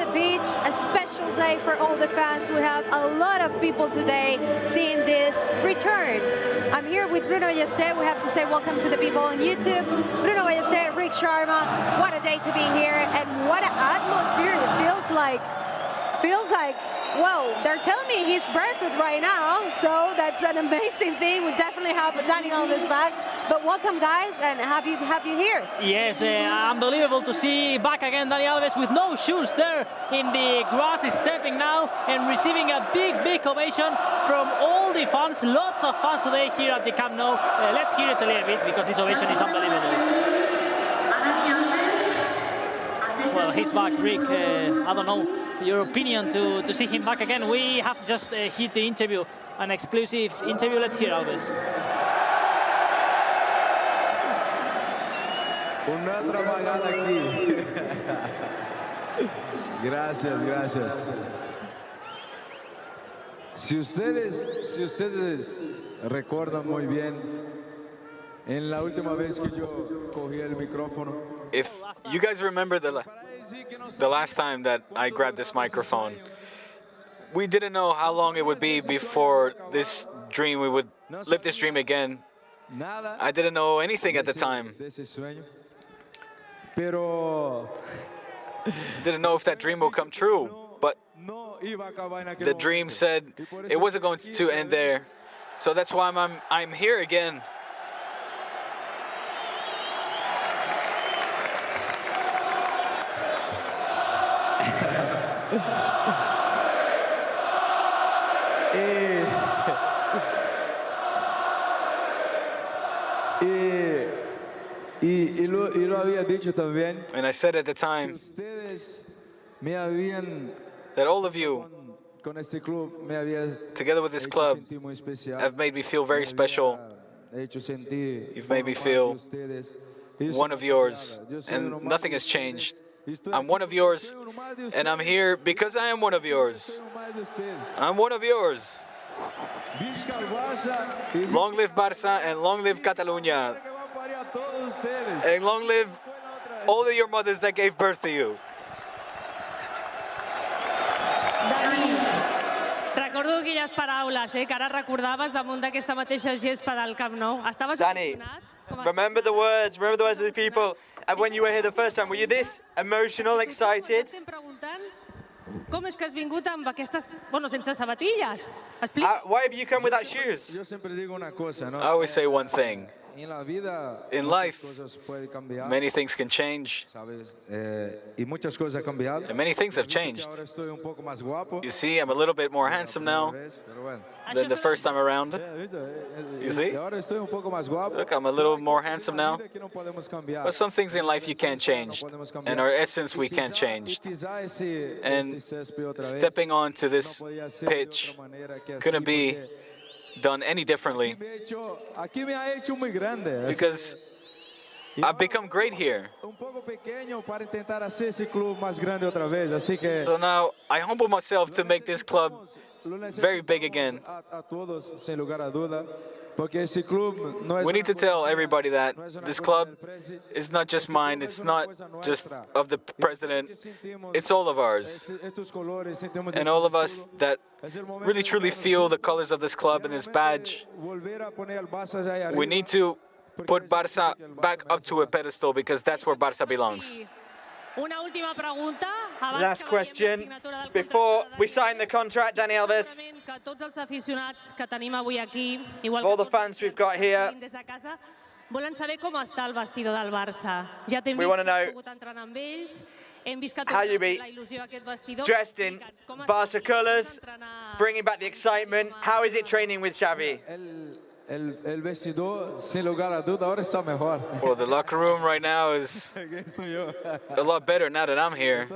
the pitch, a special day for all the fans. We have a lot of people today seeing this return. I'm here with Bruno Ballester. We have to say welcome to the people on YouTube. Bruno Ballester, Rick Sharma, what a day to be here, and what an atmosphere it feels like. Whoa, they're telling me he's barefoot right now, so that's an amazing thing. We definitely have Dani Alves back. But welcome, guys, and have you here. Yes, unbelievable to see back again Dani Alves with no shoes there in the grass, is stepping now and receiving a big ovation from all the fans. Lots of fans today here at the Camp Nou. Let's hear it a little bit because this ovation is unbelievable. Well, he's back, Rick. I don't know your opinion to see him back again. We have just hit the interview, an exclusive interview. Let's hear Alves. Una trabajada aquí. Gracias. Si ustedes recuerdan muy bien, en la última vez que yo cogí el micrófono. If you guys remember the last time that I grabbed this microphone, we didn't know how long it would be before this dream, we would live this dream again. I didn't know anything at the time. Didn't know if that dream will come true, but the dream said it wasn't going to end there. So that's why I'm here again. Y lo había dicho también. And I said at the time that all of you, together with this club, have made me feel very special. You've made me feel one of yours, and nothing has changed. I'm one of yours, and I'm here because I am one of yours. I'm one of yours. Long live Barça and long live Catalunya. And long live all of your mothers that gave birth to you. Dani, recordo aquelles paraules que ara recordaves damunt d'aquesta mateixa gespa del Camp Nou. Estaves emocionat? Remember the words of the people. And when you were here the first time, were you this emotional, excited? Estem preguntant com és que has vingut amb aquestes, sense sabatilles? Why have you come without shoes? I always say one thing. In life, many things can change, and many things have changed. You see, I'm a little bit more handsome now than the first time around. You see? Look, I'm a little more handsome now. But some things in life you can't change, and our essence we can't change. And stepping onto this pitch couldn't be done any differently, because I've become great here. So now I humble myself to make this club very big again. We need to tell everybody that this club is not just mine, it's not just of the president, it's all of ours. And all of us that really truly feel the colors of this club and this badge, we need to put Barça back up to a pedestal because that's where Barça belongs. Last question. Before we sign the contract, Dani Alves, all the fans we've got here, volen saber com està el vestidor del Barça. Ja t'hem we vist want to que has know pogut entrenar amb ells, hem vist que how you be la il·lusió d'aquest vestidor. dressed in Barca colours, bringing back the excitement. How is it training with Xavi? El vestidor, sin lugar a duda, ahora está mejor. Well, the locker room right now is a lot better now that I'm here.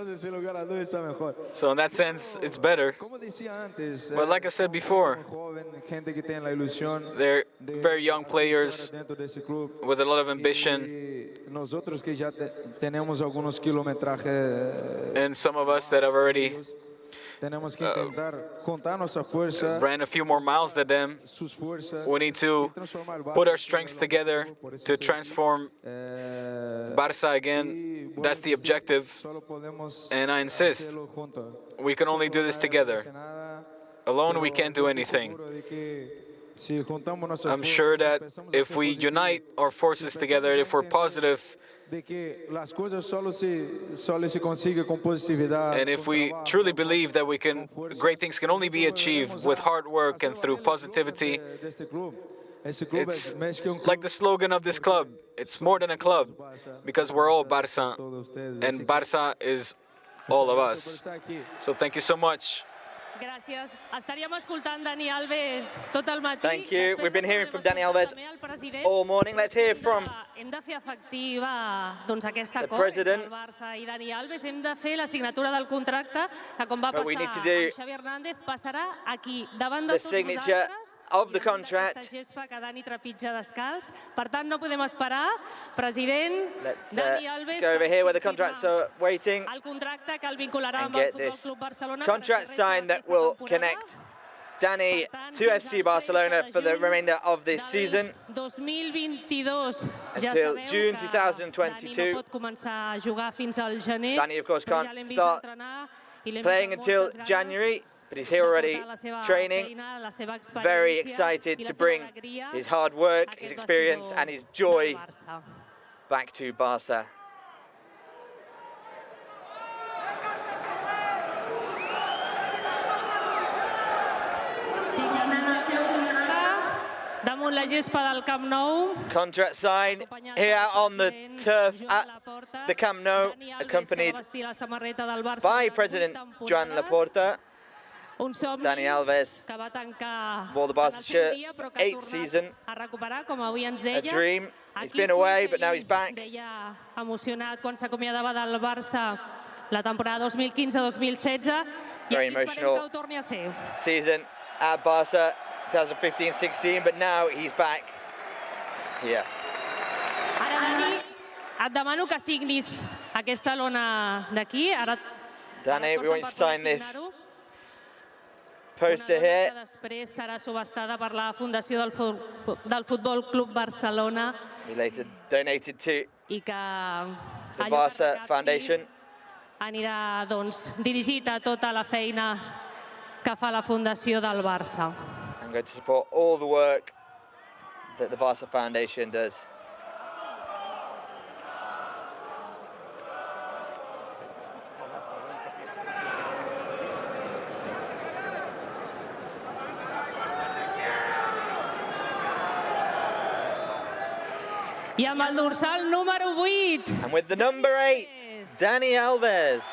So in that sense, it's better. But like I said before, they're very young players with a lot of ambition. And some of us that have already ran a few more miles than them. We need to put our strengths together to transform Barça again. That's the objective. And I insist, we can only do this together. Alone, we can't do anything. I'm sure that if we unite our forces together, if we're positive, and if we truly believe that great things can only be achieved with hard work and through positivity, it's like the slogan of this club. It's more than a club, because we're all Barça, and Barça is all of us. So thank you so much. Gràcies. Estaríem escoltant Dani Alves tot el matí. Thank you. We've been hearing from Dani Alves all morning. Let's hear from hem de fer efectiva aquesta the president. El Barça i Dani Alves. Hem de fer la signatura del contracte que, com va passar amb Xavi Hernández, passarà aquí, davant de tots nosaltres. Of the contract. Aquesta gespa que Dani trepitja descalç. Per tant, no podem esperar. President, Dani Alves, go over here where the contracts are waiting. El contracte que el vincularà amb el Futbol Club Barcelona. Contract sign that will connect Dani to FC Barcelona for the remainder of this season until June 2022. Dani, of course, can't start playing until January, but he's here already training, very excited to bring his hard work, his experience and his joy back to Barça. Damunt la gespa del Camp Nou. Contract sign here on the turf at the Camp Nou, accompanied by President Joan Laporta. Dani Alves wore the Barca shirt, 8th season, a dream. He's been away, but now he's back. Emocionat quan s'acomiadava del Barça la temporada 2015-2016 i aquí esperem que ho torni a ser. Season at Barca 2015-16, but now he's back here. Ara, Dani, et demano que signis aquesta lona d'aquí. Dani, we want you to sign this poster here. Després serà subhastada per la Fundació del Futbol Club Barcelona. He later donated to the Barca Foundation. Anirà, doncs, dirigit a tota la feina que fa la Fundació del Barça. I'm going to support all the work that the Barca Foundation does. I amb el dorsal número 8. And with the number 8, Dani Alves.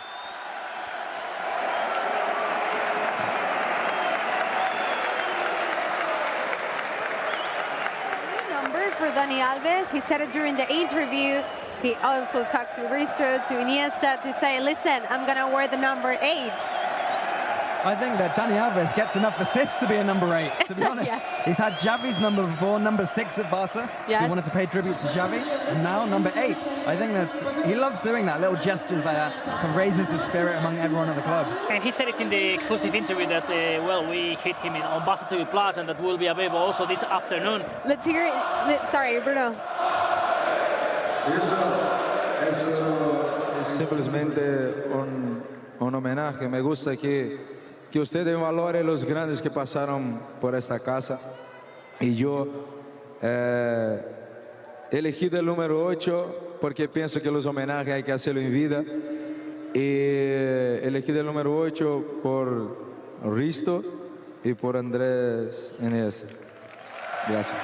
Number for Dani Alves. He said it during the interview. He also talked to Risto, to Iniesta, to say, listen, I'm going to wear the number 8. I think that Dani Alves gets enough assists to be a number 8, to be honest. Yes. He's had Xavi's number before, number 6 at Barca. Yes. So he wanted to pay tribute to Xavi, and now number 8. I think he loves doing that, little gestures like that, kind of raises the spirit among everyone at the club. And he said it in the exclusive interview that, we hit him on Barca TV Plus, and that will be available also this afternoon. Let's hear it. Sorry, Bruno. Es simplemente un homenaje. Me gusta que ustedes valoren los grandes que pasaron por esta casa. Y yo elegí el número 8 porque pienso que los homenajes hay que hacerlo en vida. Y elegí el número 8 por Risto y por Andrés Iniesta. Gracias.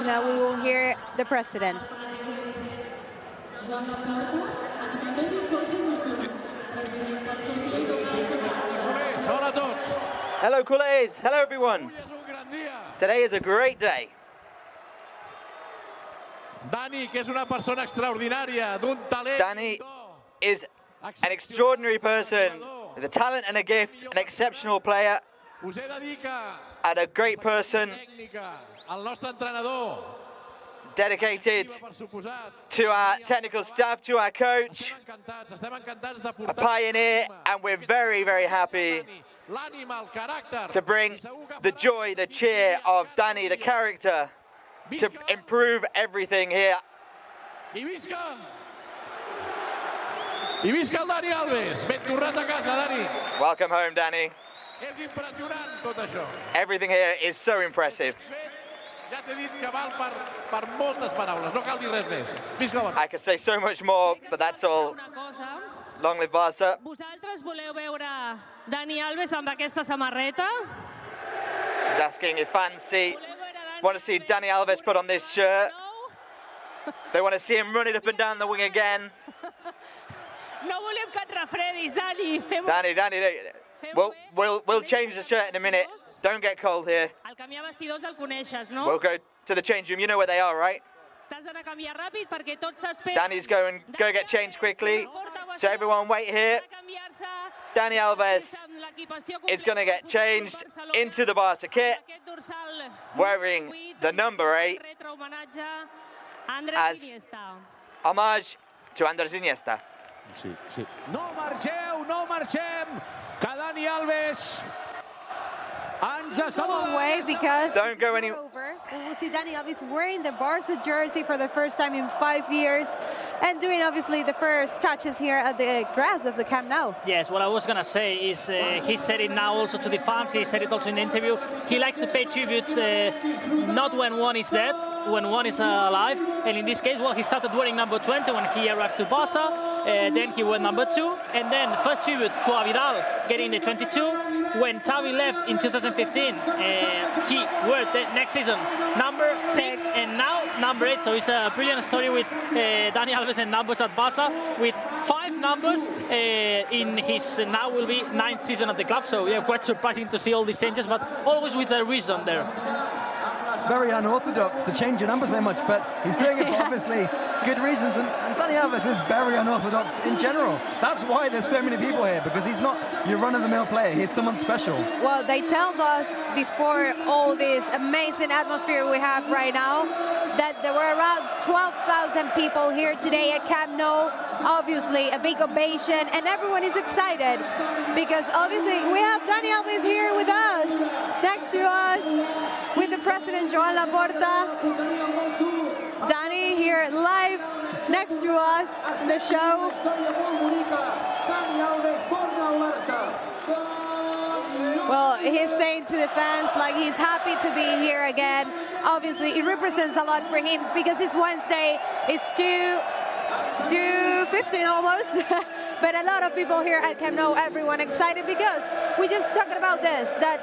Now we will hear the president. Hello, culés. Hello, everyone. Today is a great day. Dani, que és una persona extraordinària, d'un talent. Dani is an extraordinary person with a talent and a gift, an exceptional player, Us he de dir que and a great person. El nostre entrenador, dedicated to our technical staff, to our coach, a pioneer, and we're very, very happy to bring the joy, the cheer of Dani, the character, to improve everything here. I visca el Dani Alves, ben tornat a casa, Dani. Welcome home, Dani. És impressionant tot això. Everything here is so impressive. Ja t'he dit que val per moltes paraules, no cal dir res més. Visca el Barça. I could say so much more, but that's all. Long live Barca. Vosaltres voleu veure Dani Alves amb aquesta samarreta? She's asking if fans want to see Dani Alves put on this shirt. They want to see him running up and down the wing again. No volem que et refredis, Dani. Dani, we'll change the shirt in a minute. Don't get cold here. El canviar vestidors el coneixes, no? We'll go to the change room. You know where they are, right? T'has d'anar a canviar ràpid perquè tots t'esperen. Dani's go get changed quickly. So everyone wait here. Dani Alves is going to get changed into the Barca kit, wearing the number 8 as homage to Andrés Iniesta. Sí. No marxem, que Dani Alves away because don't go anywhere. We will see Dani Alves wearing the Barca jersey for the first time in 5 years and doing obviously the first touches here at the grass of the Camp Nou. Yes, what I was going to say is he said it now also to the fans, he said it also in the interview, he likes to pay tributes not when one is dead, when one is alive, and in this case, well, he started wearing number 20 when he arrived to Barca, then he wore number 2, and then first tribute to Avidal getting the 22. When Xavi left in 2015, he wore the next season number 6 and now number 8. So it's a brilliant story with Dani Alves and numbers at Barca, with 5 numbers in his now will be 9th season at the club. So yeah, quite surprising to see all these changes, but always with a reason there. It's very unorthodox to change your number so much, but he's doing it for obviously good reasons. And Dani Alves is very unorthodox in general. That's why there's so many people here, because he's not your run-of-the-mill player. He's someone special. Well, they told us before all this amazing atmosphere we have right now that there were around 12,000 people here today at Camp Nou. Obviously, a big ovation, and everyone is excited because obviously we have Dani Alves here with us, next to us, with the president Joan Laporta. Dani here live next to us in the show. Well, he's saying to the fans like he's happy to be here again. Obviously, it represents a lot for him because it's Wednesday, it's 2:15 almost. But a lot of people here at Camp Nou, everyone excited because we just talking about this, that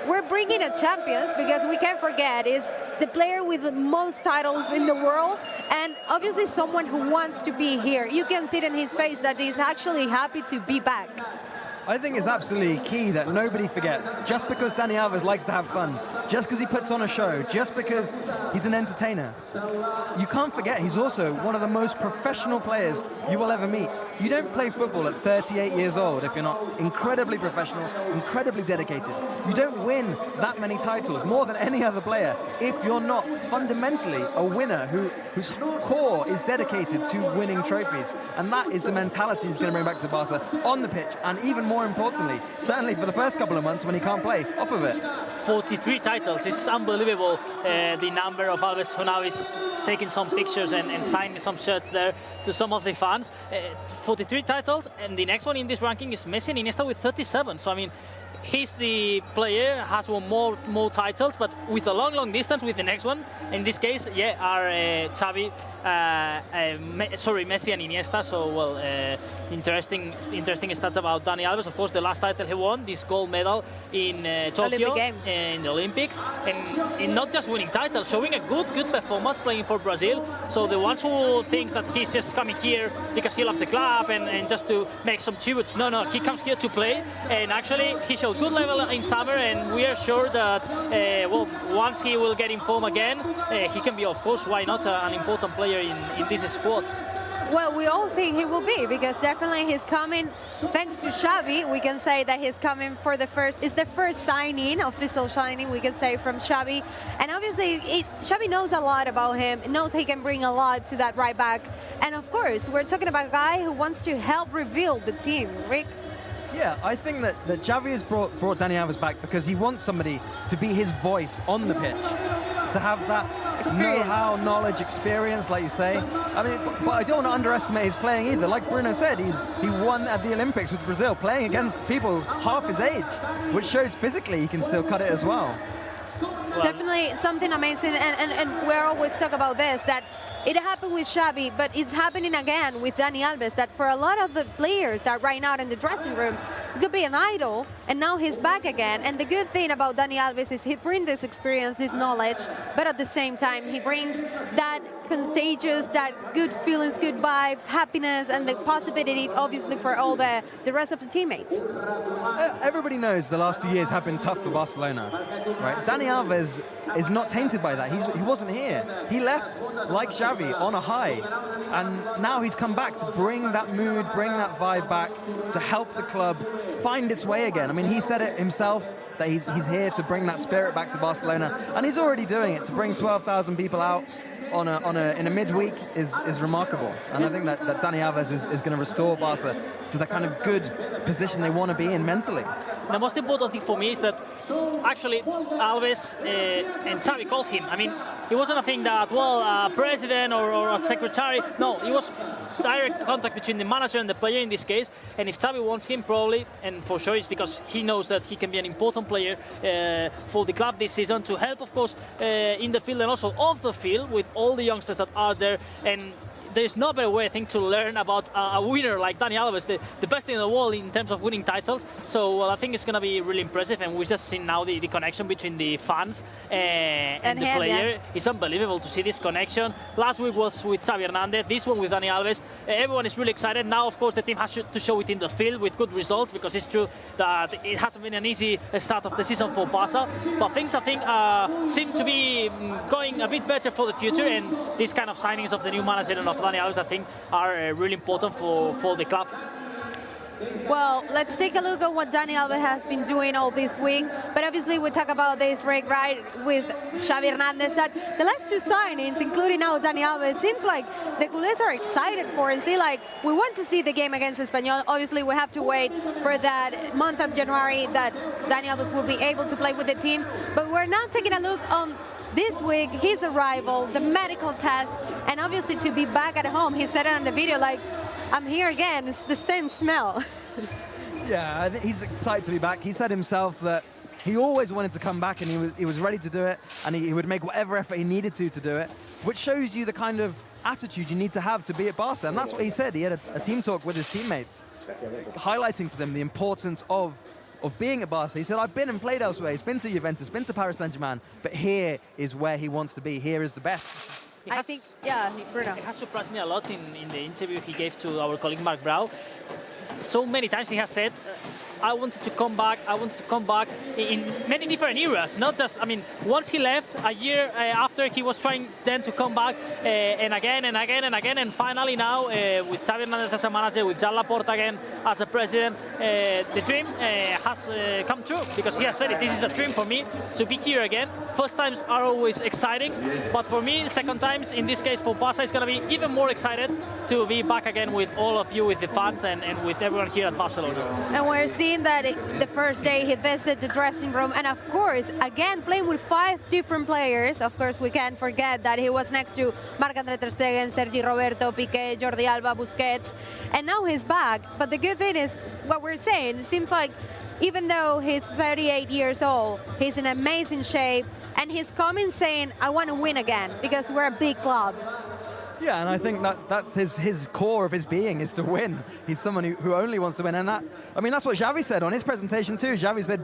we're bringing a champions, because we can't forget is the player with the most titles in the world, and obviously someone who wants to be here. You can see it in his face that he's actually happy to be back. I think it's absolutely key that nobody forgets, just because Dani Alves likes to have fun, just because he puts on a show, just because he's an entertainer, you can't forget he's also one of the most professional players you will ever meet. You don't play football at 38 years old if you're not incredibly professional, incredibly dedicated. You don't win that many titles, more than any other player, if you're not fundamentally a winner whose core is dedicated to winning trophies. And that is the mentality he's going to bring back to Barca on the pitch, and even more importantly, certainly for the first couple of months when he can't play off of it. 43 titles, it's unbelievable, the number of Alves, who now is taking some pictures and signing some shirts there to some of the fans. 43 titles, and the next one in this ranking is Messi and Iniesta with 37. So I mean, he's the player, has won more titles, but with a long distance with the next one. In this case, yeah, are Xavi, Messi and Iniesta. So well, interesting stats about Dani Alves. Of course, the last title he won, this gold medal in Tokyo, in the Olympics, and in not just winning titles, showing a good performance playing for Brazil. So the ones who think that he's just coming here because he loves the club and just to make some tributes, no, he comes here to play, and actually he showed good level in summer, and we are sure that well, once he will get in form again, he can be, of course, why not, an important player in this squad. Well, we all think he will be, because definitely he's coming thanks to Xavi. We can say that he's coming for the first signing, official signing, we can say, from Xavi. And obviously, Xavi knows a lot about him, knows he can bring a lot to that right back. And of course, we're talking about a guy who wants to help rebuild the team, Rick. Yeah, I think that Xavi has brought Dani Alves back because he wants somebody to be his voice on the pitch, to have that know-how, knowledge, experience, like you say. I mean, but I don't want to underestimate his playing either. Like Bruno said, he won at the Olympics with Brazil, playing against people half his age, which shows physically he can still cut it as well. It's definitely something amazing, and we always talk about this, that it happened with Xavi, but it's happening again with Dani Alves, that for a lot of the players that right now in the dressing room, he could be an idol, and now he's back again. And the good thing about Dani Alves is he brings this experience, this knowledge, but at the same time, he brings that contagious, that good feelings, good vibes, happiness, and the possibility, obviously, for all the rest of the teammates. Everybody knows the last few years have been tough for Barcelona, right? Dani Alves is not tainted by that. He wasn't here. He left, like Xavi, on a high, and now he's come back to bring that mood, bring that vibe back, to help the club find its way again. I mean, he said it himself, that he's here to bring that spirit back to Barcelona, and he's already doing it. To bring 12,000 people out in a midweek is remarkable, and I think that Dani Alves is going to restore Barca to the kind of good position they want to be in mentally. The most important thing for me is that actually Alves and Xavi called him. I mean, it wasn't a thing that, well, a president or a secretary. No, it was direct contact between the manager and the player in this case. And if Xavi wants him, probably, and for sure, it's because he knows that he can be an important player for the club this season, to help, of course, in the field and also off the field with all the youngsters that are there. And there's no better way, I think, to learn about a winner like Dani Alves, the best in the world in terms of winning titles. So I think it's going to be really impressive, and we've just seen now the connection between the fans and the player. Yeah. It's unbelievable to see this connection. Last week was with Xavi Hernandez, this one with Dani Alves. Everyone is really excited. Now, of course, the team has to show it in the field with good results, because it's true that it hasn't been an easy start of the season for Barca. But things, I think, seem to be going a bit better for the future, and these kind of signings of the new manager and of Dani Alves, I think, are really important for the club. Well, let's take a look at what Dani Alves has been doing all this week. But obviously, we talk about this, Rick, right, with Xavi Hernandez, that the last two signings, including now Dani Alves, seems like the culés are excited for, and see, like, we want to see the game against Espanyol. Obviously, we have to wait for that month of January that Dani Alves will be able to play with the team. But we're now taking a look on this week, his arrival, the medical test, and obviously to be back at home. He said it on the video, like, I'm here again, it's the same smell. Yeah, he's excited to be back. He said himself that he always wanted to come back, and he was ready to do it, and he would make whatever effort he needed to do it, which shows you the kind of attitude you need to have to be at Barca. And that's what he said. He had a team talk with his teammates, highlighting to them the importance of being at Barca. He said, I've been and played elsewhere. He's been to Juventus, been to Paris Saint-Germain, but here is where he wants to be. Here is the best. I think, yeah, Bruno. It has surprised me a lot in the interview he gave to our colleague Mark Brau. So many times he has said, I wanted to come back in many different eras, not just, I mean, once he left, a year after, he was trying then to come back, and again and again and again, and finally now, with Xavi Hernandez as a manager, with Joan Laporta again as a president, the dream has come true, because he has said it, this is a dream for me to be here again. First times are always exciting, but for me, second times, in this case for Barca, is going to be even more excited to be back again with all of you, with the fans, and with everyone here at Barcelona. And we're seeing that the first day he visited the dressing room, and of course, again, playing with 5 different players. Of course, we can't forget that he was next to Marc-André ter Stegen, Sergi Roberto, Piqué, Jordi Alba, Busquets, and now he's back. But the good thing is, what we're saying, it seems like even though he's 38 years old, he's in amazing shape, and he's coming saying, I want to win again, because we're a big club. Yeah, and I think that's his core of his being, is to win. He's someone who only wants to win, and that, I mean, that's what Xavi said on his presentation too. Xavi said,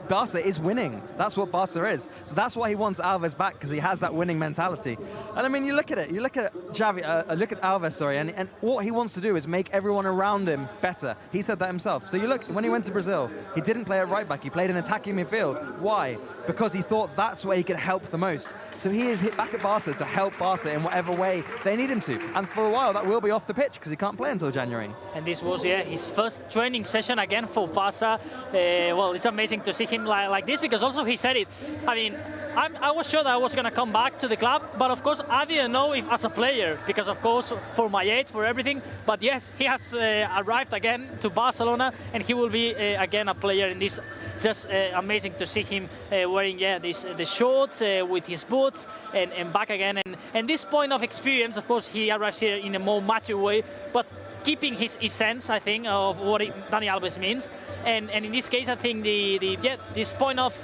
Barca is winning. That's what Barca is. So that's why he wants Alves back, because he has that winning mentality. And I mean, you look at it. You look at Xavi. Look at Alves, sorry. And what he wants to do is make everyone around him better. He said that himself. So you look, when he went to Brazil, he didn't play at right back. He played in attacking midfield. Why? Because he thought that's where he could help the most. So he is hit back at Barca to help Barca in whatever way they need him to. And for a while, that will be off the pitch because he can't play until January. And this was, his first training session again for Barca. Well, it's amazing to see him like this, because also he said it. I mean, I was sure that I was going to come back to the club, but of course I didn't know if as a player, because of course for my age, for everything. But yes, he has arrived again to Barcelona, and he will be again a player in this. Just amazing to see him wearing the shorts with his boots and back again. And this point of experience, of course, he arrives here in a more mature way, but keeping his sense, I think, of what Dani Alves means. And in this case, I think this point of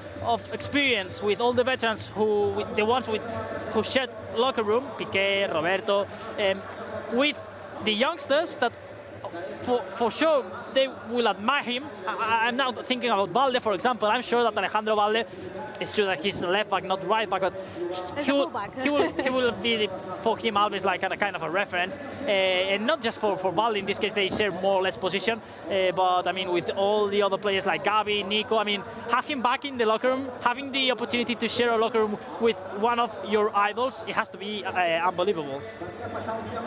experience with all the veterans, who shared locker room, Piqué, Roberto, with the youngsters that for sure they will admire him. I'm now thinking about Valde, for example. I'm sure that Alejandro Valde, it's true that he's left back, not right back, but he will be, for him, always like a kind of a reference. And not just for Valde, in this case they share more or less position, but I mean with all the other players like Gavi, Nico, I mean, have him back in the locker room, having the opportunity to share a locker room with one of your idols, it has to be unbelievable.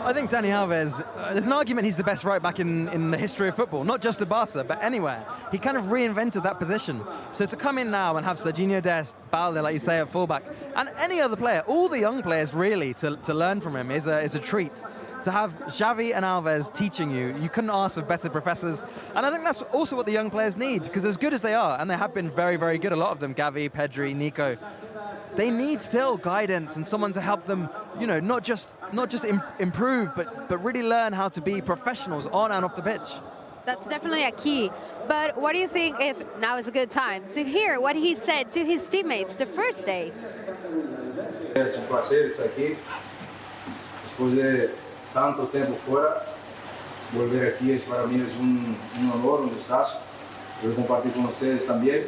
I think Dani Alves, there's an argument he's the best right back in the history of football, not just at Barca, but anywhere. He kind of reinvented that position. So to come in now and have Serginho Dest, Balde, like you say, at fullback, and any other player, all the young players really, to learn from him is a treat. To have Xavi and Alves teaching you couldn't ask for better professors. And I think that's also what the young players need, because as good as they are, and they have been very, very good, a lot of them, Gavi, Pedri, Nico, they need still guidance and someone to help them, not just improve, but really learn how to be professionals on and off the pitch. That's definitely a key. But what do you think if now is a good time to hear what he said to his teammates the first day? Es un placer estar aquí. Después de tanto tiempo fuera, volver aquí para mí es un honor, un gustazo. Quiero compartir con ustedes también.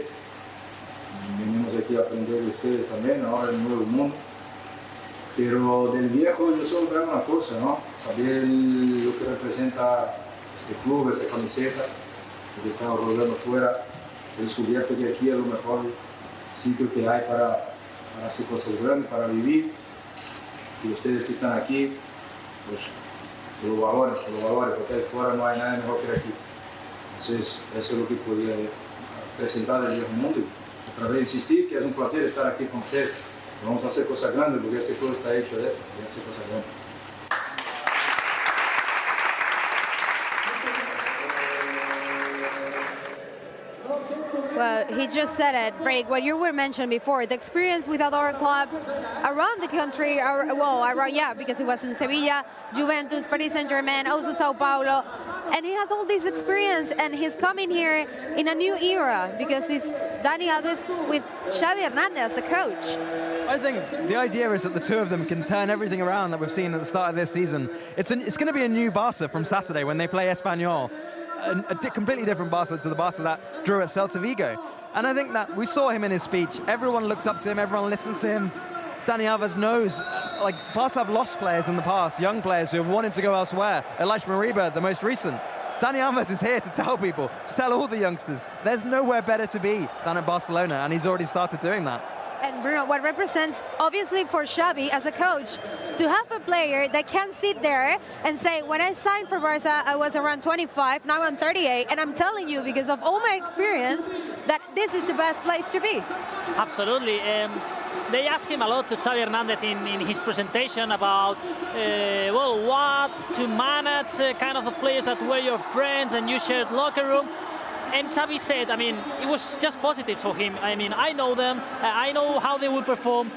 Venimos aquí a aprender de ustedes también, ahora en el nuevo mundo. Pero del viejo yo solo traigo una cosa, ¿no? Saber lo que representa este club, esta camiseta, que estamos rodando fuera. He descubierto que aquí es lo mejor sitio que hay para hacer cosas grandes, para vivir. Y ustedes que están aquí, pues lo valoren, porque ahí fuera no hay nada mejor que aquí. Entonces, eso es lo que podía presentar del viejo mundo. Otra vez insistir que es un placer estar aquí con ustedes. Vamos a hacer cosas grandes porque ese club está hecho de esto, y hacer cosas grandes. Well, he just said it, Greg, what you were mentioning before, the experience with other clubs around the country, because he was in Sevilla, Juventus, Paris Saint-Germain, also Sao Paulo, and he has all this experience, and he's coming here in a new era, because he's Dani Alves with Xavi Hernandez, the coach. I think the idea is that the two of them can turn everything around that we've seen at the start of this season. It's going to be a new Barca from Saturday when they play Espanyol. A completely different Barca to the Barca that drew at Celta Vigo. And I think that we saw him in his speech. Everyone looks up to him, everyone listens to him. Dani Alves knows, Barca have lost players in the past, young players who have wanted to go elsewhere. Elias Mariba, the most recent. Dani Alves is here to tell people, to tell all the youngsters, there's nowhere better to be than at Barcelona, and he's already started doing that. And Bruno, what represents, obviously for Xavi as a coach, to have a player that can sit there and say, when I signed for Barca, I was around 25, now I'm 38, and I'm telling you, because of all my experience, that this is the best place to be. Absolutely. They asked him a lot to Xavi Hernandez in his presentation about, what to manage kind of the players that were your friends and you shared locker room. And Xavi said, it was just positive for him. I know them, I know how they will perform,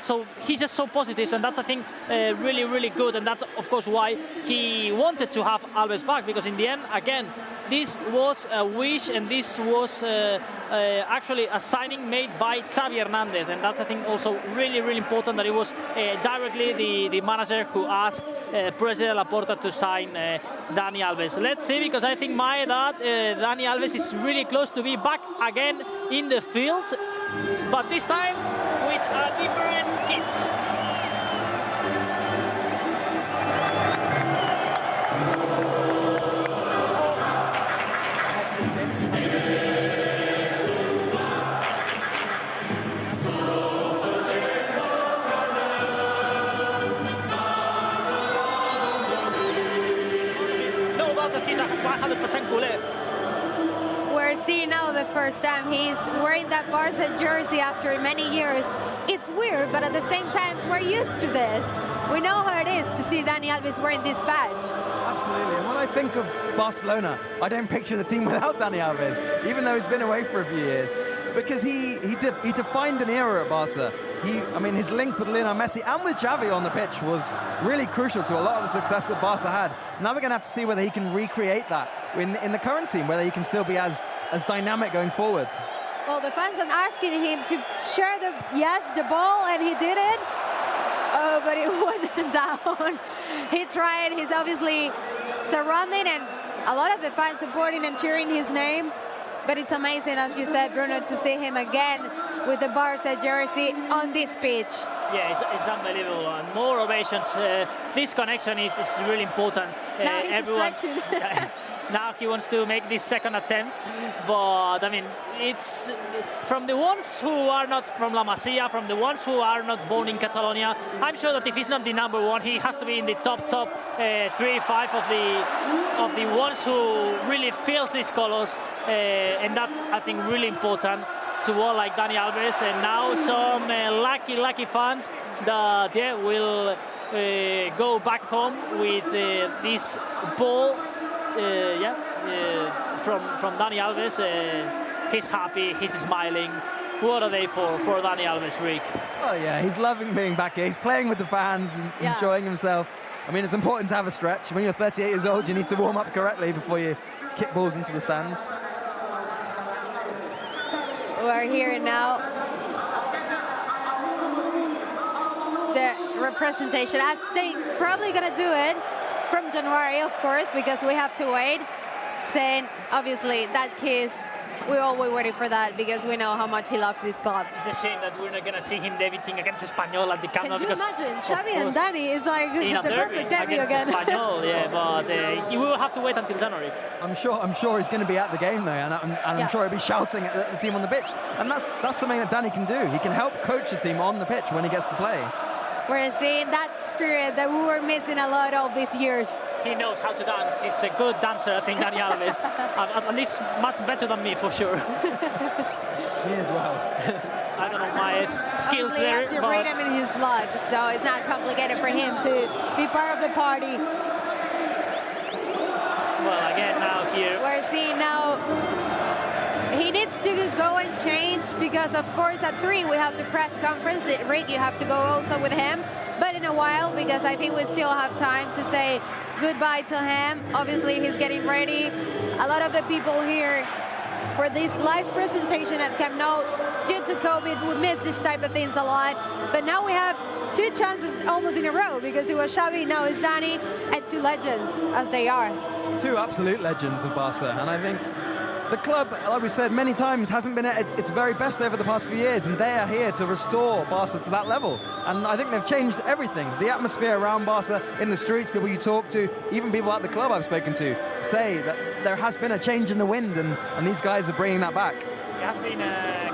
so he's just so positive, and that's, I think, really, really good. And that's, of course, why he wanted to have Alves back, because in the end, again, this was a wish, and this was actually a signing made by Xavi Hernandez. And that's, I think, also really, really important that it was directly the manager who asked President Laporta to sign Dani Alves. Let's see, because I think Dani Alves is really close to be back again in the field, but this time with a different kit. We're seeing now the first time he's wearing that Barca jersey after many years. It's weird, but at the same time, we're used to this. We know how it is to see Dani Alves wearing this badge. Absolutely, and when I think of Barcelona, I don't picture the team without Dani Alves, even though he's been away for a few years, because he defined an era at Barca. I mean, his link with Lionel Messi and with Xavi on the pitch was really crucial to a lot of the success that Barca had. Now we're going to have to see whether he can recreate that in the current team, whether he can still be as dynamic going forward. Well, the fans are asking him to share the ball, and he did it. Oh, but it went down. He tried. He's obviously surrounded, and a lot of the fans supporting and cheering his name. But it's amazing, as you said, Bruno, to see him again with the Barca jersey on this pitch. Yeah, it's unbelievable. And more ovations. This connection is really important. Now he's stretching. Now he wants to make this second attempt, but I mean, it's from the ones who are not from La Masia, from the ones who are not born in Catalonia. I'm sure that if he's not the number one, he has to be in the top 3-5 of the ones who really feels these colors, and that's, I think, really important to all like Dani Alves. And now some lucky fans that will go back home with this ball. From Dani Alves. He's happy, he's smiling. What a day for Dani Alves, Rick. Oh yeah, he's loving being back here. He's playing with the fans and enjoying himself. I mean, it's important to have a stretch. When you're 38 years old, you need to warm up correctly before you kick balls into the stands. We're here now. The representation, as they probably gonna do it from January, of course, because we have to wait. Saying, obviously, that kiss, we're always waiting for that because we know how much he loves this club. It's a shame that we're not going to see him debuting against Espanyol at the Camp Nou. Can you imagine? Xavi and Dani is like the perfect debut again. Espanyol, yeah, but he will have to wait until January. I'm sure he's going to be at the game though, and I'm sure he'll be shouting at the team on the pitch. And that's something that Dani can do. He can help coach the team on the pitch when he gets to play. We're seeing that spirit that we were missing a lot all these years. He knows how to dance. He's a good dancer, I think, Dani Alves. At least much better than me, for sure. Me as well. I don't know my skills there. He has the rhythm in his blood, so it's not complicated for him to be part of the party. Well, again, now here. We're seeing now he needs to go and change because, of course, at 3 we have the press conference. Rick, you have to go also with him, but in a while, because I think we still have time to say goodbye to him. Obviously, he's getting ready. A lot of the people here for this live presentation at Camp Nou, due to COVID, we miss this type of things a lot. But now we have 2 chances almost in a row because it was Xavi, now it's Dani, and 2 legends, as they are. 2 absolute legends of Barca, and I think the club, like we said many times, hasn't been at its very best over the past few years, and they are here to restore Barca to that level. And I think they've changed everything. The atmosphere around Barca, in the streets, people you talk to, even people at the club I've spoken to, say that there has been a change in the wind, and these guys are bringing that back. It has been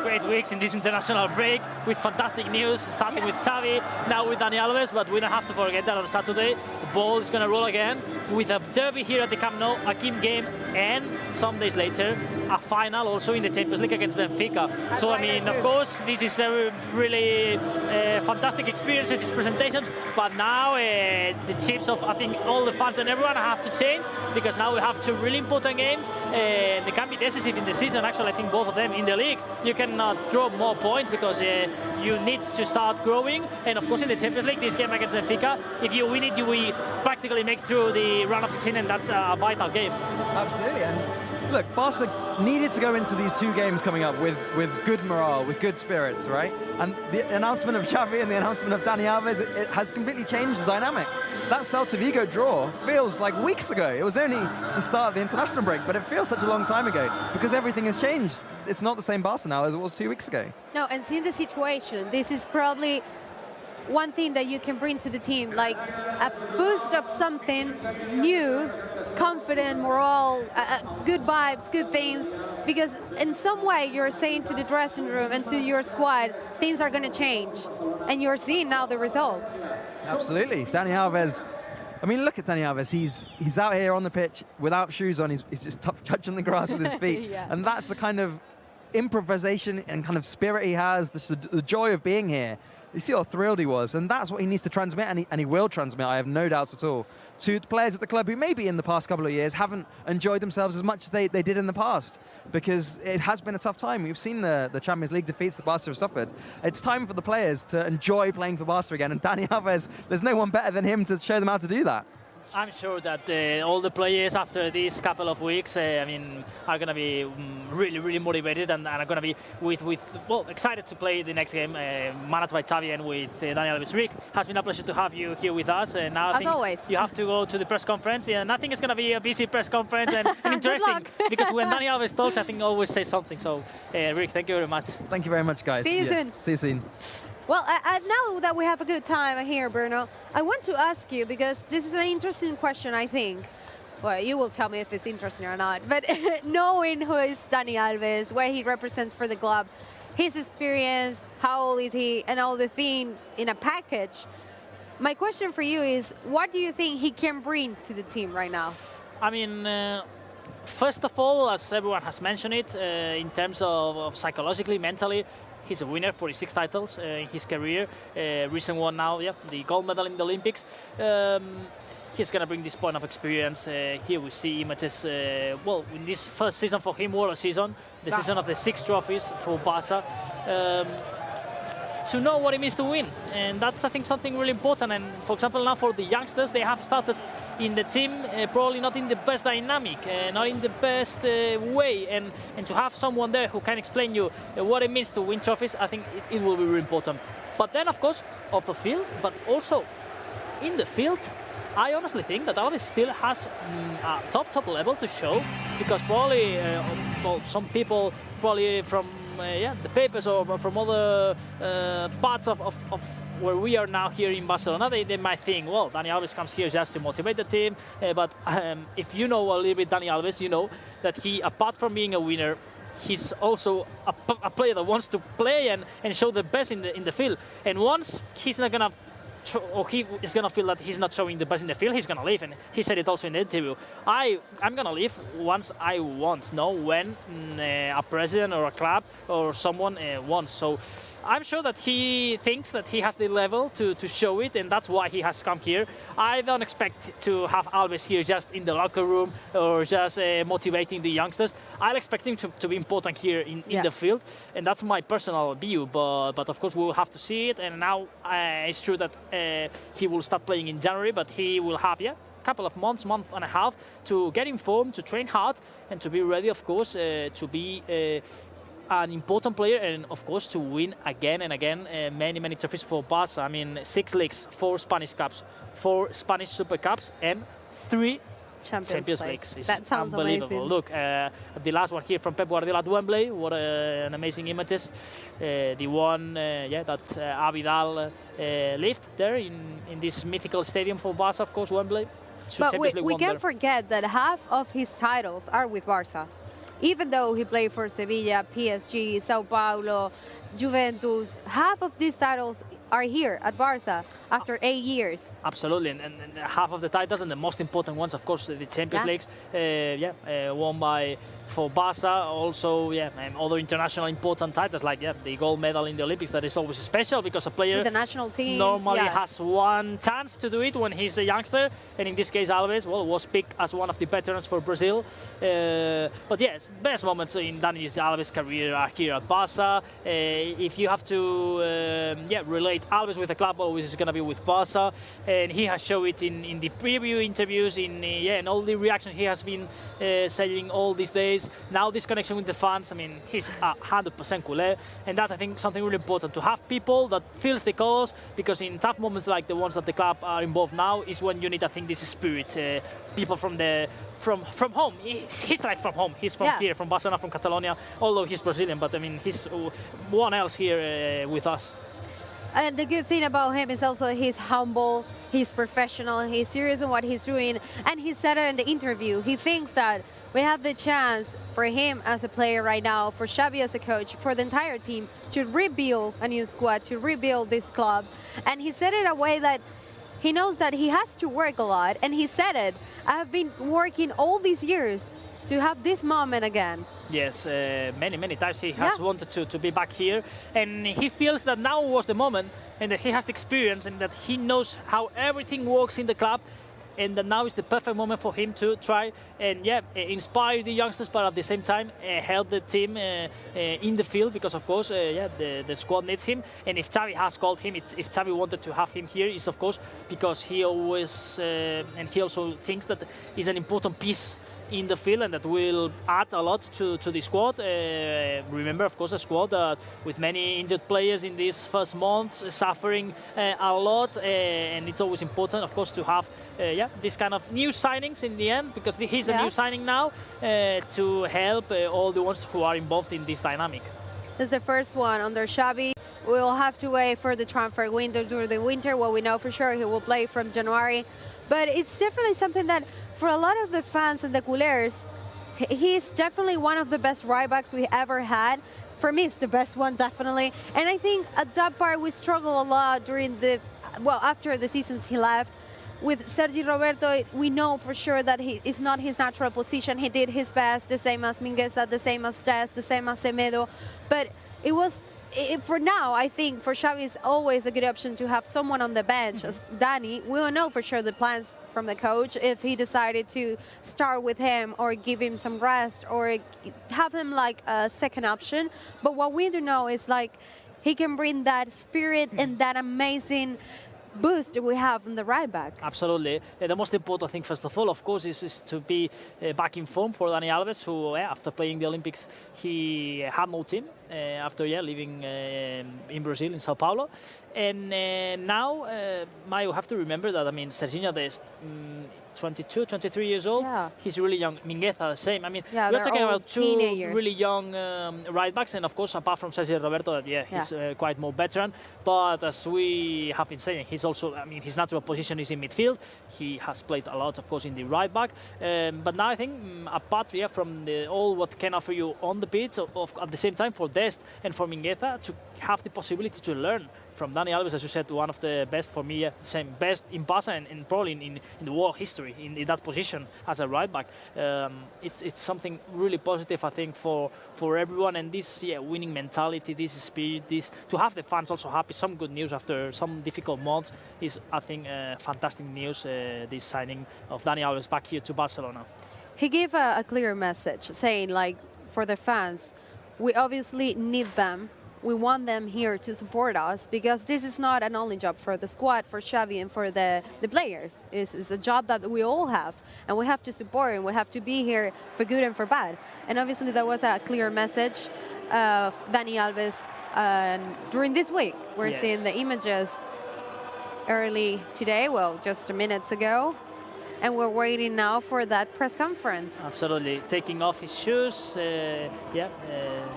great weeks in this international break with fantastic news, starting with Xavi, now with Dani Alves, but we don't have to forget that on Saturday, the ball is going to roll again with a derby here at the Camp Nou, a key game, and some days later, a final also in the Champions League against Benfica. So, I mean, of course, this is a really fantastic experience with these presentations, but now the chips of, I think, all the fans and everyone have to change, because now we have 2 really important games, and they can be decisive in the season. Actually, I think both of them in the league. You cannot drop more points because you need to start growing, and of course in the Champions League, this game against Benfica, if you win it, you will practically make through the round of 16, and that's a vital game. Absolutely, and Look, Barca needed to go into these 2 games coming up with good morale, with good spirits, right? And the announcement of Xavi and the announcement of Dani Alves, it has completely changed the dynamic. That Celta Vigo draw feels like weeks ago. It was only to start the international break, but it feels such a long time ago because everything has changed. It's not the same Barca now as it was 2 weeks ago. No, and seeing the situation, this is probably one thing that you can bring to the team, like a boost of something new, confident, morale, good vibes, good things, because in some way you're saying to the dressing room and to your squad, things are going to change, and you're seeing now the results. Absolutely. Dani Alves, I mean, look at Dani Alves. He's out here on the pitch without shoes on. He's just touching the grass with his feet. Yeah. And that's the kind of improvisation and kind of spirit he has, the joy of being here. You see how thrilled he was, and that's what he needs to transmit, and he will transmit, I have no doubts at all, to the players at the club who maybe in the past couple of years haven't enjoyed themselves as much as they did in the past, because it has been a tough time. We've seen the Champions League defeats that Barca have suffered. It's time for the players to enjoy playing for Barca again, and Dani Alves, there's no one better than him to show them how to do that. I'm sure that all the players after these couple of weeks, are going to be really, really motivated and are going to be excited to play the next game, managed by Xavi and with Dani Alves. Rick, has been a pleasure to have you here with us. Now I think always, you have to go to the press conference, and I think it's going to be a busy press conference and interesting because when Dani Alves talks, I think always say something. So, Rick, thank you very much. Thank you very much, guys. See you soon. See you soon. Well, now that we have a good time here, Bruno, I want to ask you, because this is an interesting question, I think. Well, you will tell me if it's interesting or not. But knowing who is Dani Alves, what he represents for the club, his experience, how old is he, and all the thing in a package, my question for you is, what do you think he can bring to the team right now? First of all, as everyone has mentioned it, in terms of psychologically, mentally, he's a winner, 46 titles in his career. Recent one now, the gold medal in the Olympics. He's going to bring this point of experience. Here we see images, in this first season for him, World season, the season of the 6 trophies for Barca. To know what it means to win, and that's, I think, something really important. And for example, now for the youngsters, they have started in the team probably not in the best dynamic, not in the best way, and to have someone there who can explain you what it means to win trophies, I think it will be really important. But then, of course, off the field, but also in the field, I honestly think that Alves still has a top level to show, because probably some people probably from the papers or from other parts of where we are now here in Barcelona, they might think, well, Dani Alves comes here just to motivate the team. But if you know a little bit Dani Alves, you know that he, apart from being a winner, he's also a player that wants to play and show the best in the field. And once he's not gonna, or he is gonna feel that he's not showing the best in the field, he's gonna leave. And he said it also in the interview. I'm gonna leave once I want, no when a president or a club or someone wants. So I'm sure that he thinks that he has the level to show it, and that's why he has come here. I don't expect to have Alves here just in the locker room or just motivating the youngsters. I'll expect him to be important here in the field, and that's my personal view. But of course, we'll have to see it. And now it's true that he will start playing in January, but he will have couple of month and a half to get informed, to train hard, and to be ready, of course, to be an important player, and of course to win again and again many trophies for Barca. 6 leagues, 4 Spanish Cups, 4 Spanish Super Cups, and 3 Champions Leagues. That sounds unbelievable. Amazing. Look, the last one here from Pep Guardiola at Wembley. What an amazing images. The one that Abidal lived there in this mythical stadium for Barca, of course, Wembley. But we can't forget that half of his titles are with Barca. Even though he played for Sevilla, PSG, Sao Paulo, Juventus, half of these titles are here at Barca after 8 years. Absolutely, and half of the titles, and the most important ones, of course, the Champions Leagues, won for Barca. Also, other international important titles like the gold medal in the Olympics. That is always special because a player with the national team normally has one chance to do it when he's a youngster, and in this case, Alves was picked as one of the veterans for Brazil. But yes, best moments in Dani Alves' career are here at Barca. If you have to relate Alves with the club, always is going to be with Barca, and he has shown it in the preview interviews, in all the reactions he has been saying all these days. Now this connection with the fans, I mean, he's 100% culé, and that's, I think, something really important, to have people that feels the cause, because in tough moments like the ones that the club are involved now is when you need, I think, this spirit, people from home. He's like from home. He's from here, from Barcelona, from Catalonia, although he's Brazilian, but I mean, he's one else here with us. And the good thing about him is also he's humble, he's professional, he's serious in what he's doing, and he said it in the interview. He thinks that we have the chance for him as a player right now, for Xavi as a coach, for the entire team, to rebuild a new squad, to rebuild this club. And he said it in a way that he knows that he has to work a lot, and he said it. I have been working all these years to have this moment again. Yes, many times he has wanted to be back here, and he feels that now was the moment, and that he has the experience, and that he knows how everything works in the club, and that now is the perfect moment for him to try and inspire the youngsters, but at the same time help the team in the field, because of course the squad needs him. And if Xavi has called him, if Xavi wanted to have him here, it's of course because he always and he also thinks that he's an important piece in the field, and that will add a lot to the squad. Remember, of course, a squad with many injured players in these first months, suffering a lot, and it's always important, of course, to have this kind of new signings in the end, because he's a new signing now, to help all the ones who are involved in this dynamic. This is the first one under Xavi. We will have to wait for the transfer window during the winter. Well, we know for sure he will play from January. But it's definitely something that, for a lot of the fans and the culers, he's definitely one of the best right backs we ever had. For me, it's the best one, definitely. And I think at that part, we struggle a lot during after the seasons he left. With Sergi Roberto, we know for sure that it's not his natural position. He did his best, the same as Mingueza, the same as Tess, the same as Semedo. But it was, for now, I think for Xavi it's always a good option to have someone on the bench. As Dani, we will know for sure the plans from the coach if he decided to start with him or give him some rest or have him like a second option. But what we do know is like he can bring that spirit and that amazing boost we have in the right back. Absolutely. The most important thing, first of all, of course, is to be back in form for Dani Alves, who after playing the Olympics, he had no team after living in Brazil, in Sao Paulo. And now, you have to remember that, I mean, Serginho Dest, 22, 23 years old. Yeah. He's really young. Mingueza, the same. I mean, yeah, we're talking about two teenagers. really young right backs, and of course, apart from Sergio Roberto, he's quite more veteran. But as we have been saying, he's also, I mean, his natural position is in midfield. He has played a lot, of course, in the right back. But now I think, apart from all what can offer you on the pitch, at the same time for Dest and for Mingueza to have the possibility to learn from Dani Alves, as you said, one of the best for me, same best in Barca and probably in the world history in that position as a right back. It's something really positive, I think, for everyone, and this winning mentality, this spirit, this to have the fans also happy. Some good news after some difficult months is, I think, fantastic news. This signing of Dani Alves back here to Barcelona. He gave a clear message, saying like, for the fans, we obviously need them. We want them here to support us, because this is not an only job for the squad, for Xavi and for the players. It's a job that we all have, and we have to support, and we have to be here for good and for bad. And obviously that was a clear message of Dani Alves during this week. We're seeing the images early today, well, just minutes ago. And we're waiting now for that press conference. Absolutely, taking off his shoes,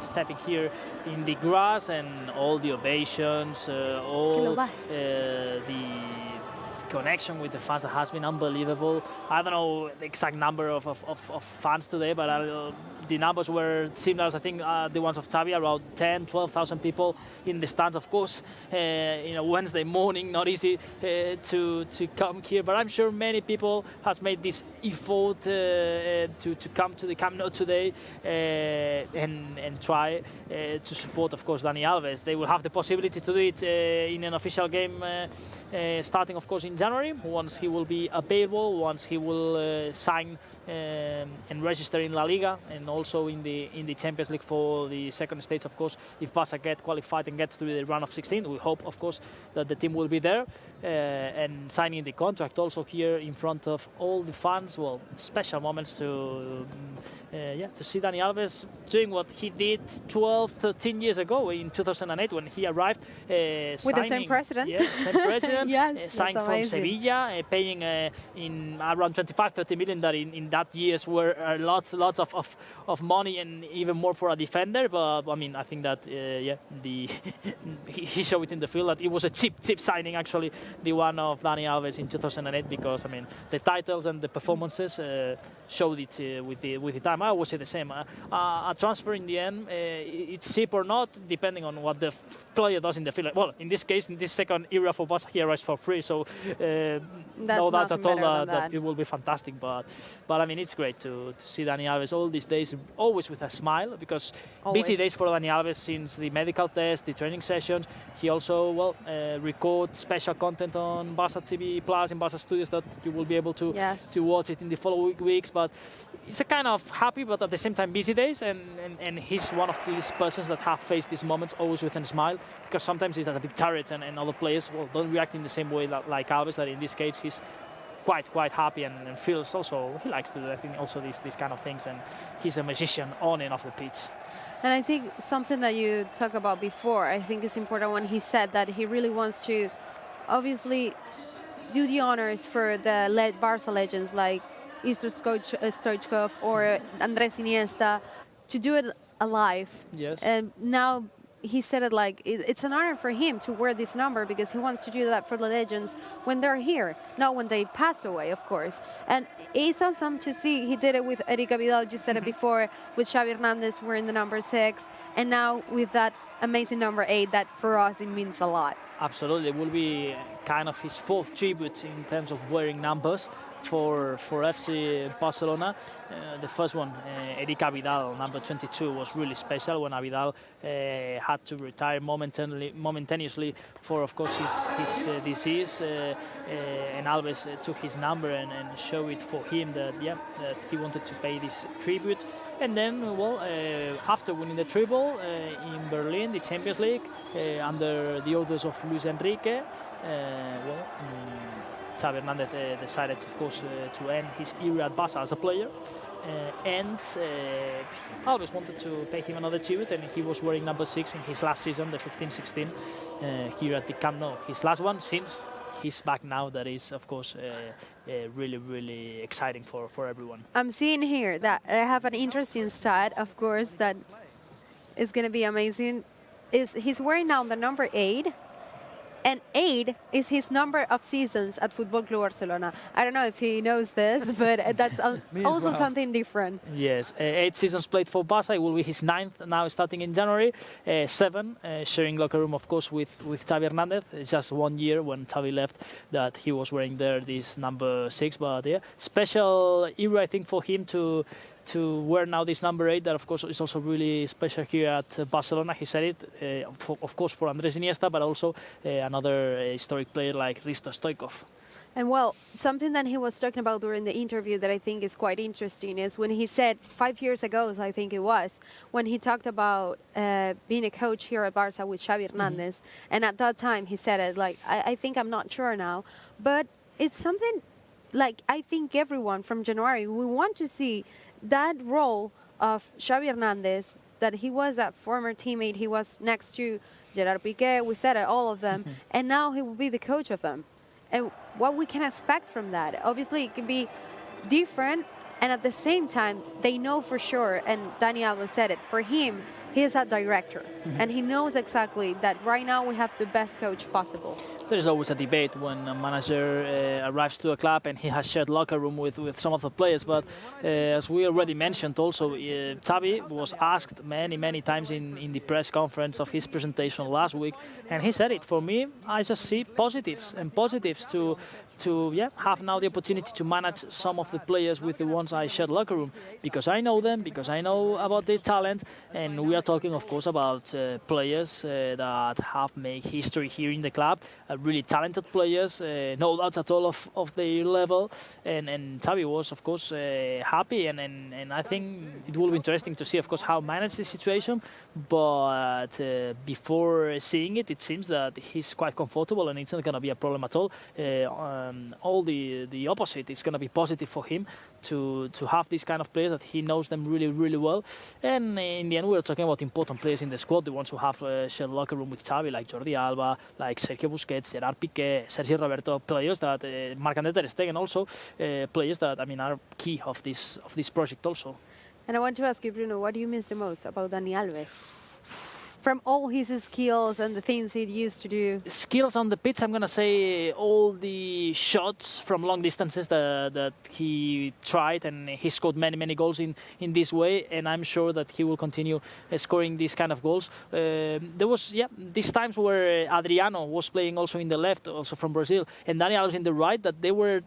stepping here in the grass, and all the ovations, all the connection with the fans that has been unbelievable. I don't know the exact number of fans today, but the numbers were similar, I think, the ones of Xavi, around 10, 12,000 people in the stands, of course. Wednesday morning, not easy to come here, but I'm sure many people has made this effort to come to the Camp Nou today and try to support, of course, Dani Alves. They will have the possibility to do it in an official game starting, of course, in January, once he will be available, once he will sign and register in La Liga and also in the Champions League for the second stage. Of course, if Barca get qualified and get to the round of 16, we hope, of course, that the team will be there and signing the contract also here in front of all the fans. Well, special moments to see Dani Alves doing what he did 12, 13 years ago in 2008 when he arrived. With the same president. Yeah, same president. Yes, signed from Sevilla, paying in around 25, 30 million that in that years were lots of money and even more for a defender. But I mean, I think that he showed it in the field that it was a cheap signing actually, the one of Dani Alves in 2008, because I mean the titles and the performances showed it with the time. I always say the same. A transfer in the end, it's cheap or not, depending on what the player does in the field. Well, in this case, in this second era for Barca, he arrives for free. So no doubt at all that it will be fantastic. But I mean, it's great to see Dani Alves all these days, always with a smile, because busy days for Dani Alves since the medical test, the training sessions. He also records special content on Barca TV Plus in Barca Studios that you will be able to watch it in the following weeks. But it's a kind of happy, but at the same time busy days, and he's one of these persons that have faced these moments always with a smile, because sometimes he's a bit tired and other players don't react in the same way like Alves, that in this case he's quite happy and feels also, he likes to do, I think, also these kind of things, and he's a magician on and off the pitch. And I think something that you talked about before, I think is important when he said that he really wants to obviously do the honors for the Barca legends like Isto Stoichkov or Andres Iniesta, to do it alive. Yes. And now he said it like it's an honor for him to wear this number, because he wants to do that for the legends when they're here, not when they pass away, of course. And it's awesome to see. He did it with Eric Vidal, you said it before, with Xavi Hernandez wearing the number 6, and now with that amazing number 8 that for us it means a lot. Absolutely, it will be kind of his 4th tribute in terms of wearing numbers for FC Barcelona. The first one, Eric Vidal, number 22, was really special when Vidal had to retire momentaneously for, of course, his disease, and Alves took his number and showed it for him that he wanted to pay this tribute. And then, after winning the treble in Berlin, the Champions League, under the orders of Luis Enrique, Xavi Hernandez decided, of course, to end his era at Barca as a player, and Alves wanted to pay him another tribute, and he was wearing number 6 in his last season, the 15-16, here at the Camp Nou. His last one since he's back now. That is, of course, really exciting for everyone. I'm seeing here that I have an interesting stat, of course, that is going to be amazing. He's wearing now the number 8. And 8 is his number of seasons at Football Club Barcelona. I don't know if he knows this, but that's also something different. Yes, 8 seasons played for Barca. It will be his 9th now, starting in January. 7 sharing locker room, of course, with Xavi Hernandez. Just 1 year when Xavi left that he was wearing there this number 6. But yeah, special era, I think, for him to wear now this number 8, that of course is also really special here at Barcelona. He said it, of course, for Andres Iniesta, but also another historic player like Risto Stoichkov. And well, something that he was talking about during the interview that I think is quite interesting is when he said 5 years ago, I think it was, when he talked about being a coach here at Barca with Xavi Hernandez. And at that time he said it like, I think I'm not sure now, but it's something like I think everyone from January, we want to see that role of Xavi Hernandez, that he was a former teammate, he was next to Gerard Piqué, we said it, all of them, and now he will be the coach of them. And what we can expect from that, obviously it can be different, and at the same time, they know for sure, and Dani Alves said it, for him, he is a director, and he knows exactly that right now we have the best coach possible. There is always a debate when a manager arrives to a club and he has shared locker room with some of the players. But as we already mentioned also, Xavi was asked many times in the press conference of his presentation last week, and he said it, for me, I just see positives to to have now the opportunity to manage some of the players with the ones I shared locker room, because I know them, because I know about their talent, and we are talking, of course, about players that have made history here in the club, really talented players, no doubts at all of their level, and Xavi was, of course, happy, and I think it will be interesting to see, of course, how manage the situation, but before seeing it, it seems that he's quite comfortable and it's not going to be a problem at all. All the opposite is going to be positive for him to have these kind of players that he knows them really, really well. And in the end, we're talking about important players in the squad, the ones who have shared locker room with Xavi, like Jordi Alba, like Sergio Busquets, Gerard Piqué, Sergio Roberto, players that Marc-André ter Stegen also, players that are key of this project also. And I want to ask you, Bruno, what do you miss the most about Dani Alves? From all his skills and the things he used to do. Skills on the pitch, I'm going to say all the shots from long distances that he tried, and he scored many, many goals in this way, and I'm sure that he will continue scoring these kind of goals. There was, these times where Adriano was playing also in the left, also from Brazil, and Dani Alves in the right, that they were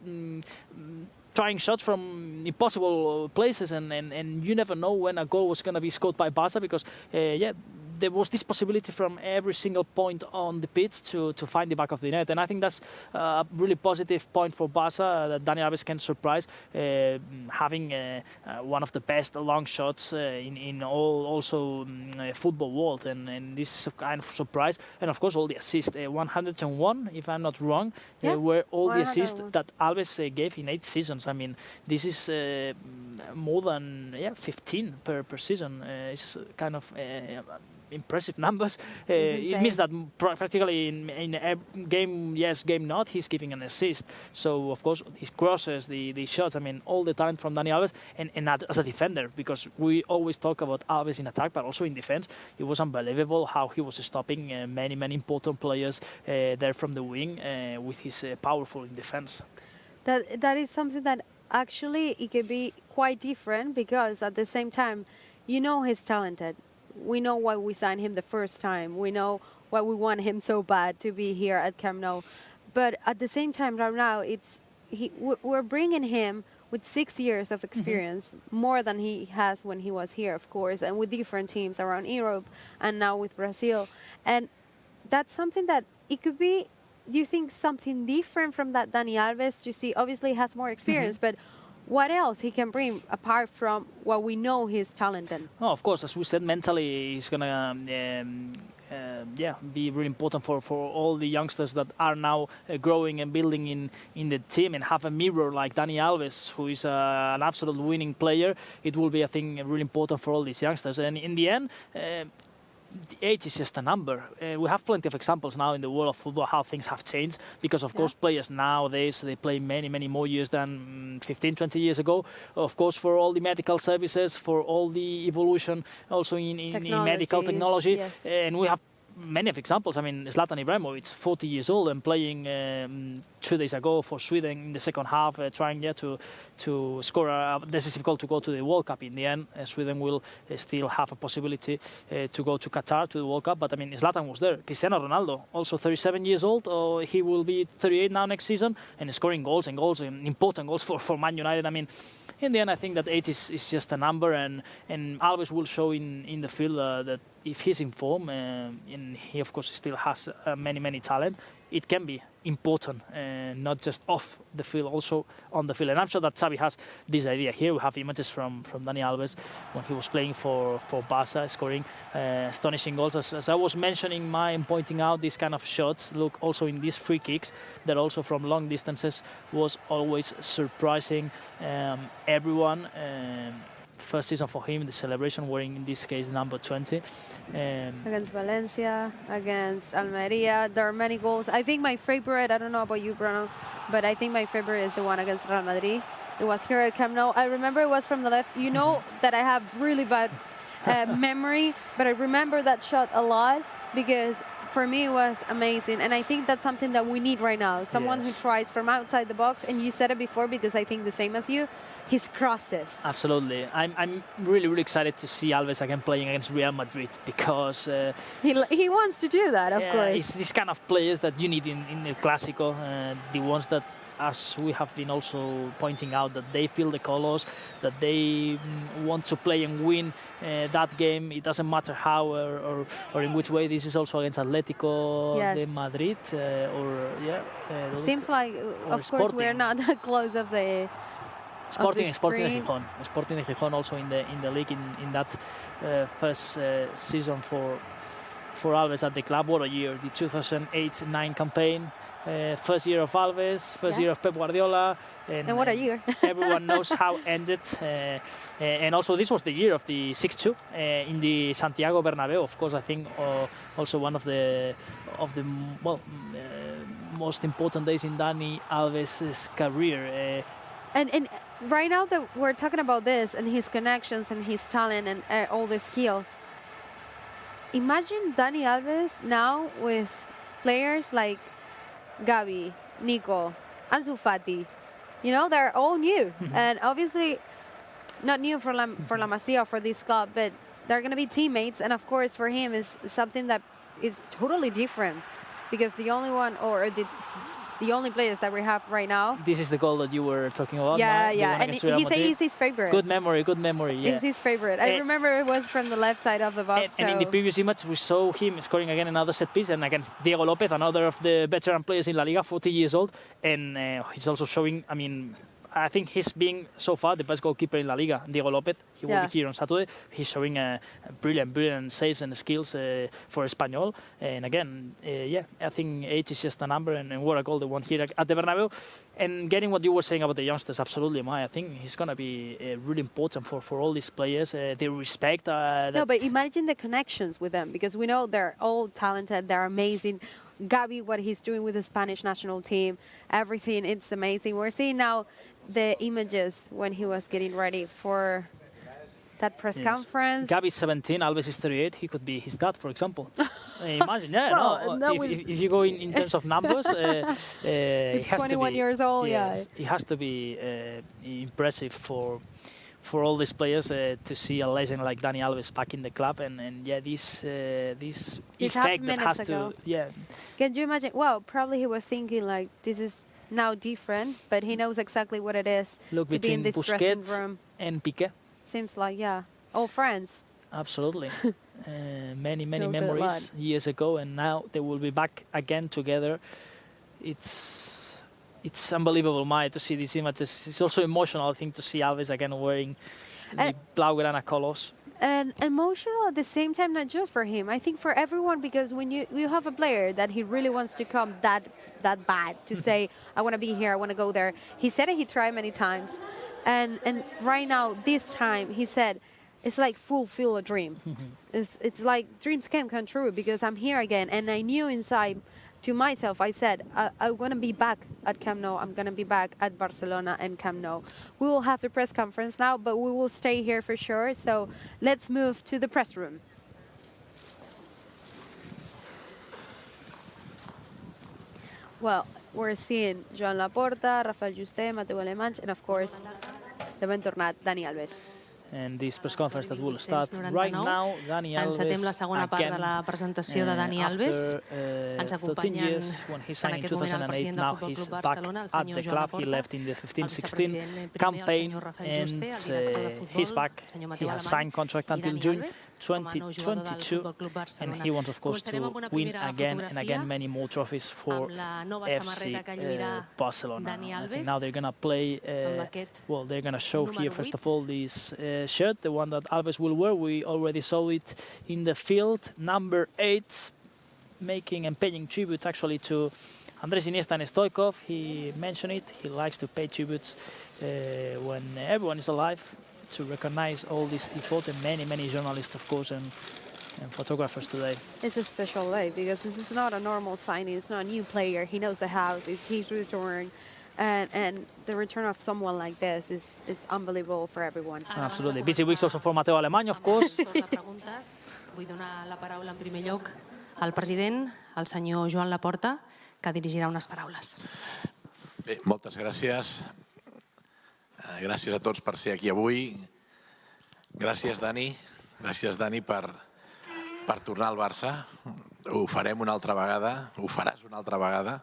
trying shots from impossible places, and you never know when a goal was going to be scored by Barca, because, there was this possibility from every single point on the pitch to find the back of the net. And I think that's a really positive point for Barca, that Dani Alves can surprise, having one of the best long shots in all also football world. And this is a kind of surprise. And of course, all the assists, 101, if I'm not wrong, were all the assists that Alves gave in 8 seasons. I mean, this is more than 15 per season. It's kind of impressive numbers. It means that practically in a game yes, game not, he's giving an assist. So of course his crosses, the shots, I mean, all the talent from Dani Alves, and as a defender, because we always talk about Alves in attack, but also in defense. It was unbelievable how he was stopping many important players there from the wing with his powerful in defense. That is something that actually it can be quite different, because at the same time, you know, he's talented. We know why we signed him the first time. We know why we want him so bad to be here at Camp Nou. But at the same time, right now, we're bringing him with 6 years of experience, more than he has when he was here, of course, and with different teams around Europe, and now with Brazil. And that's something that it could be, do you think, something different from that Dani Alves? You see, obviously he has more experience, but what else he can bring apart from what we know he's talented? Oh, of course, as we said, mentally he's gonna be really important for all the youngsters that are now growing and building in the team, and have a mirror like Dani Alves, who is an absolute winning player. It will be, I think, really important for all these youngsters. And in the end, the age is just a number. We have plenty of examples now in the world of football how things have changed, because of course players nowadays, they play many more years than 15-20 years ago. Of course, for all the medical services, for all the evolution also in medical technology, and we have many of examples. I mean, Zlatan Ibrahimovic, 40 years old and playing 2 days ago for Sweden in the second half, trying to score a decisive goal to go to the World Cup. In the end, Sweden will still have a possibility to go to Qatar to the World Cup. But I mean, Zlatan was there. Cristiano Ronaldo, also 37 years old. He will be 38 now next season, and scoring goals and important goals for Man United. I mean, in the end, I think that age is just a number, and Alves will show in the field that if he's in form, and he of course still has many talent, it can be important, not just off the field, also on the field. And I'm sure that Xavi has this idea. Here we have images from Dani Alves when he was playing for Barca, scoring astonishing goals. As I was mentioning, pointing out these kind of shots, look also in these free kicks, that also from long distances was always surprising everyone. First season for him, the celebration wearing, in this case, number 20. Against Valencia, against Almeria, there are many goals. I think my favorite, I don't know about you, Bruno, but I think my favorite is the one against Real Madrid. It was here at Camp Nou. I remember it was from the left. You know that I have really bad memory, but I remember that shot a lot, because for me it was amazing. And I think that's something that we need right now. Someone who tries from outside the box, and you said it before, because I think the same as you, his crosses. Absolutely. I'm really excited to see Alves again playing against Real Madrid, because he wants to do that, of course. It's these kind of players that you need in El Clásico, the ones that as we have been also pointing out, that they feel the colors, that they want to play and win that game. It doesn't matter how or in which way. This is also against Atletico de Madrid, seems like, of course, we're not that close of the Sporting de Gijón also in the league in that first season for Alves at the club. What a year! The 2008-9 campaign. First year of Alves, first year of Pep Guardiola. And what a year. Everyone knows how it ended. And also this was the year of the 6-2 in the Santiago Bernabéu. Of course, I think also one of the most important days in Dani Alves' career. And right now that we're talking about this and his connections and his talent and all the skills, imagine Dani Alves now with players like Gavi, Nico, Ansu Fati. You know, they're all new. And obviously not new for La Masia, for this club, but they're going to be teammates. And of course for him is something that is totally different, because the only one, or the only players that we have right now. This is the goal that you were talking about. Yeah, and he said it's his favorite. Good memory, yeah. It's his favorite. I remember it was from the left side of the box. And in the previous image, we saw him scoring again another set piece, and against Diego López, another of the veteran players in La Liga, 40 years old. And he's also showing, I think he's being so far the best goalkeeper in La Liga, Diego López. He will be here on Saturday. He's showing brilliant saves and skills for Espanyol. And again, I think 8 is just a number, and what a goal they won here at the Bernabeu. And getting what you were saying about the youngsters, absolutely, I think he's going to be really important for all these players. They respect. No, but imagine the connections with them, because we know they're all talented, they're amazing. Gavi, what he's doing with the Spanish national team, everything, it's amazing. We're seeing now the images when he was getting ready for that press conference. Gavi's 17, Alves is 38. He could be his dad, for example. Imagine, if you go in terms of numbers, he has 21 years old, It has to be impressive for all these players to see a legend like Dani Alves back in the club, and this effect that has to. Can you imagine? Well, probably he was thinking like, this is now different, but he knows exactly what it is to be in this dressing room. And Piqué. Seems like, all friends. Absolutely. Many memories years ago, and now they will be back again together. It's unbelievable, Maya, to see these images. It's also emotional, I think, to see Alves again wearing the Blaugrana colors. And emotional at the same time, not just for him, I think for everyone, because when you have a player that he really wants to come that bad, to say, I want to be here, I want to go there. He said it, he tried many times. And right now, this time, he said, it's like fulfill a dream. It's like dreams can come true, because I'm here again. And I knew inside to myself, I said, I'm going to be back at Camp Nou. I'm going to be back at Barcelona and Camp Nou. We will have the press conference now, but we will stay here for sure. So let's move to the press room. Well, we're seeing Joan Laporta, Rafael Juste, Mateu Alemany, and of course, the ben tornat Dani Alves. And this press conference that will start right now, Dani Alves, encetem la segona part de la presentació de Dani Alves. Ens acompanyen en aquest moment el president del Futbol Club Barcelona, el senyor Joan Laporta, el vicepresident campaign, el senyor Juste, el director de futbol, el senyor Mateu Alemany, i Dani Alves, com a nou jugador del Futbol Club Barcelona. And he wants, of course, to win again and again many more trophies for FC Barcelona. I think now they're going to play, they're going to show here, first of all, this shirt, the one that Alves will wear. We already saw it in the field, number 8, making and paying tribute actually to Andrés Iniesta and Stoichkov. He mentioned it. He likes to pay tributes when everyone is alive, to recognize all this effort, and many journalists, of course, and photographers today. It's a special day because this is not a normal signing. It's not a new player. He knows the house. It's his return. And the return of someone like this is unbelievable for everyone. Absolutely. Busy weeks also for Mateu Alemany, of course. Vull donar la paraula en primer lloc al president, al senyor Joan Laporta, que dirigirà unes paraules. Bé, moltes gràcies. Gràcies a tots per ser aquí avui. Gràcies, Dani. Gràcies, Dani, per tornar al Barça. Ho farem una altra vegada, ho faràs una altra vegada.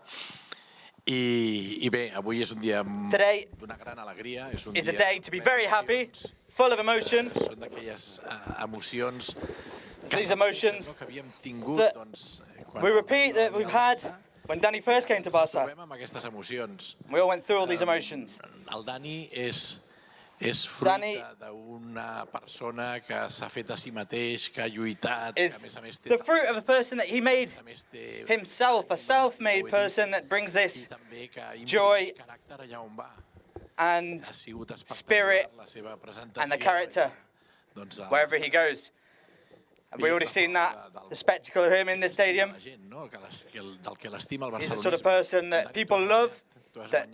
I bé, avui és un dia d'una gran alegria. És un dia a day to be very happy, full of emotion. Són d'aquelles emocions These emotions que havíem tingut, doncs, we repeat that we've had when Dani first came to Barça. amb aquestes emocions. We all went through all these emotions. El Dani és fruit d'una persona que s'ha fet a si mateix, que ha lluitat, que a més a més té... The fruit of a person that he made himself, a self-made person that brings this joy and spirit and the character wherever he goes. And we've already seen that, the spectacle of him in the stadium. He's the sort of person that people love, that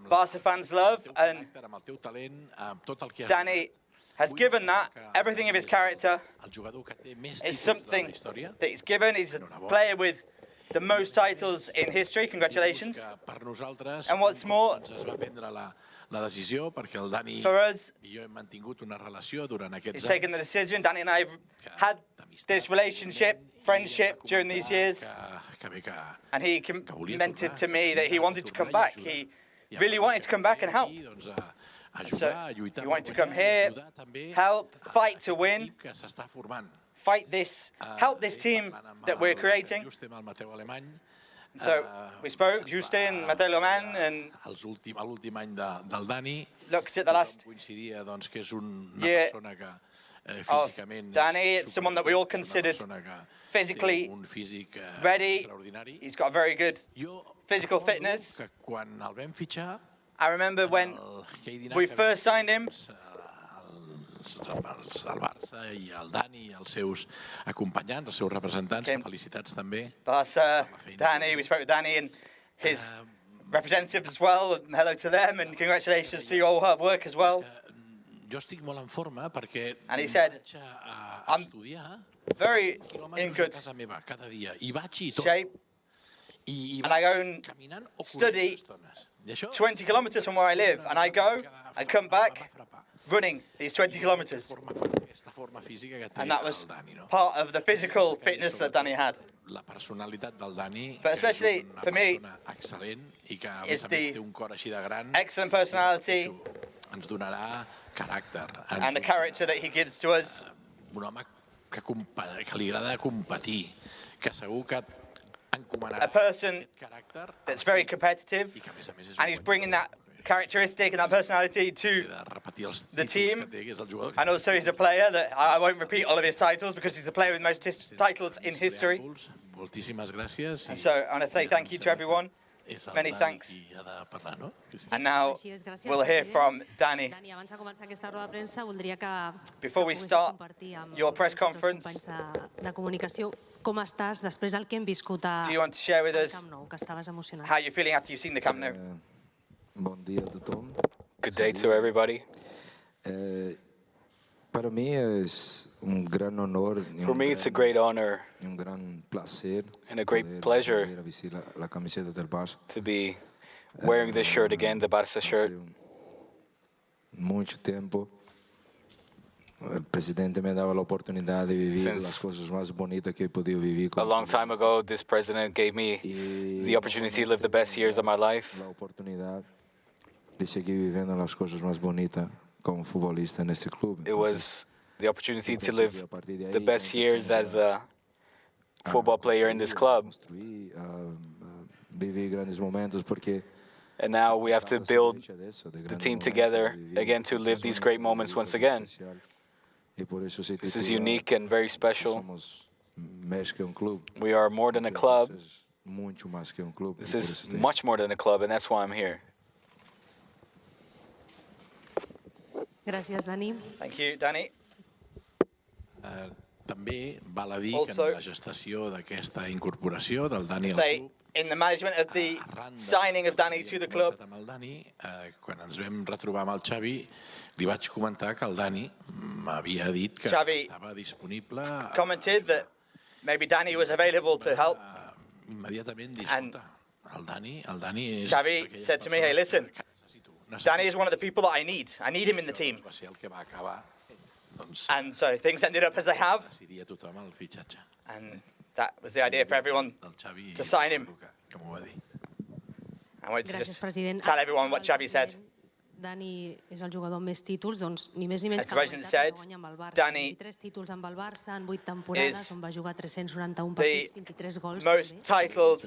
Barca fans love, and Dani has given that, everything of his character is something that he's given. He's a player with the most titles in history, congratulations. And what's more, for us, he's taken the decision. Dani and I have had this relationship, friendship during these years, and he commented to me that he wanted to come back. He really wanted to come back and help. So he wanted to come here, help, fight to win, fight this, help this team that we're creating. So we spoke, Juste and Mateu Loman, and looked at the last year of Dani. It's someone that we all considered physically ready. He's got a very good physical fitness. I remember when we first signed him, el Barça i el Dani, els seus acompanyants, els seus representants, felicitats també. Barça, Dani, we spoke with Dani and his representatives as well. Hello to them and congratulations to your hard work as well. Jo estic molt en forma perquè vaig a estudiar very in good shape. And I go and study 20 kilometers from where I live, and I go and come back running these 20 kilometers. And that was part of the physical fitness that Dani had. But especially for me, it's the excellent personality and the character that he gives to us. A person that's very competitive, and he's bringing that characteristic and that personality to the team. And also he's a player that I won't repeat all of his titles because he's the player with most titles in history. And so I want to say thank you to everyone. Many thanks. And now we'll hear from Dani. Before we start your press conference, do you want to share with us how you're feeling after you've seen the Camp Nou? Good day to everybody. For me, it's a great honor and a great pleasure to be wearing this shirt again, the Barça shirt. A long time ago, this president gave me the opportunity to live the best years of my life. It was the opportunity to live the best years as a football player in this club. And now we have to build the team together again to live these great moments once again. This is unique and very special. We are more than a club. This is much more than a club, and that's why I'm here. Gràcies, Dani. Thank you, Dani. També val a dir que en la gestació d'aquesta incorporació del Dani al club, in the management of the signing of Dani to the club, amb el Dani, quan ens vam retrobar amb el Xavi, li vaig comentar que el Dani m'havia dit que estava disponible. Commented that maybe Dani was available to help. Immediatament dir, escolta, el Dani és... Xavi said to me, hey, listen, Dani is one of the people that I need. I need him in the team. And so things ended up as they have. And that was the idea for everyone to sign him. I wanted to Gràcies, just president. tell everyone what Xavi said. Dani és el jugador amb més títols, doncs ni més ni menys As que the la president meitat said, els guanya amb el Barça. Dani 23 títols amb el Barça en 8 temporades, is on va jugar 391 the partits, 23 gols. most titled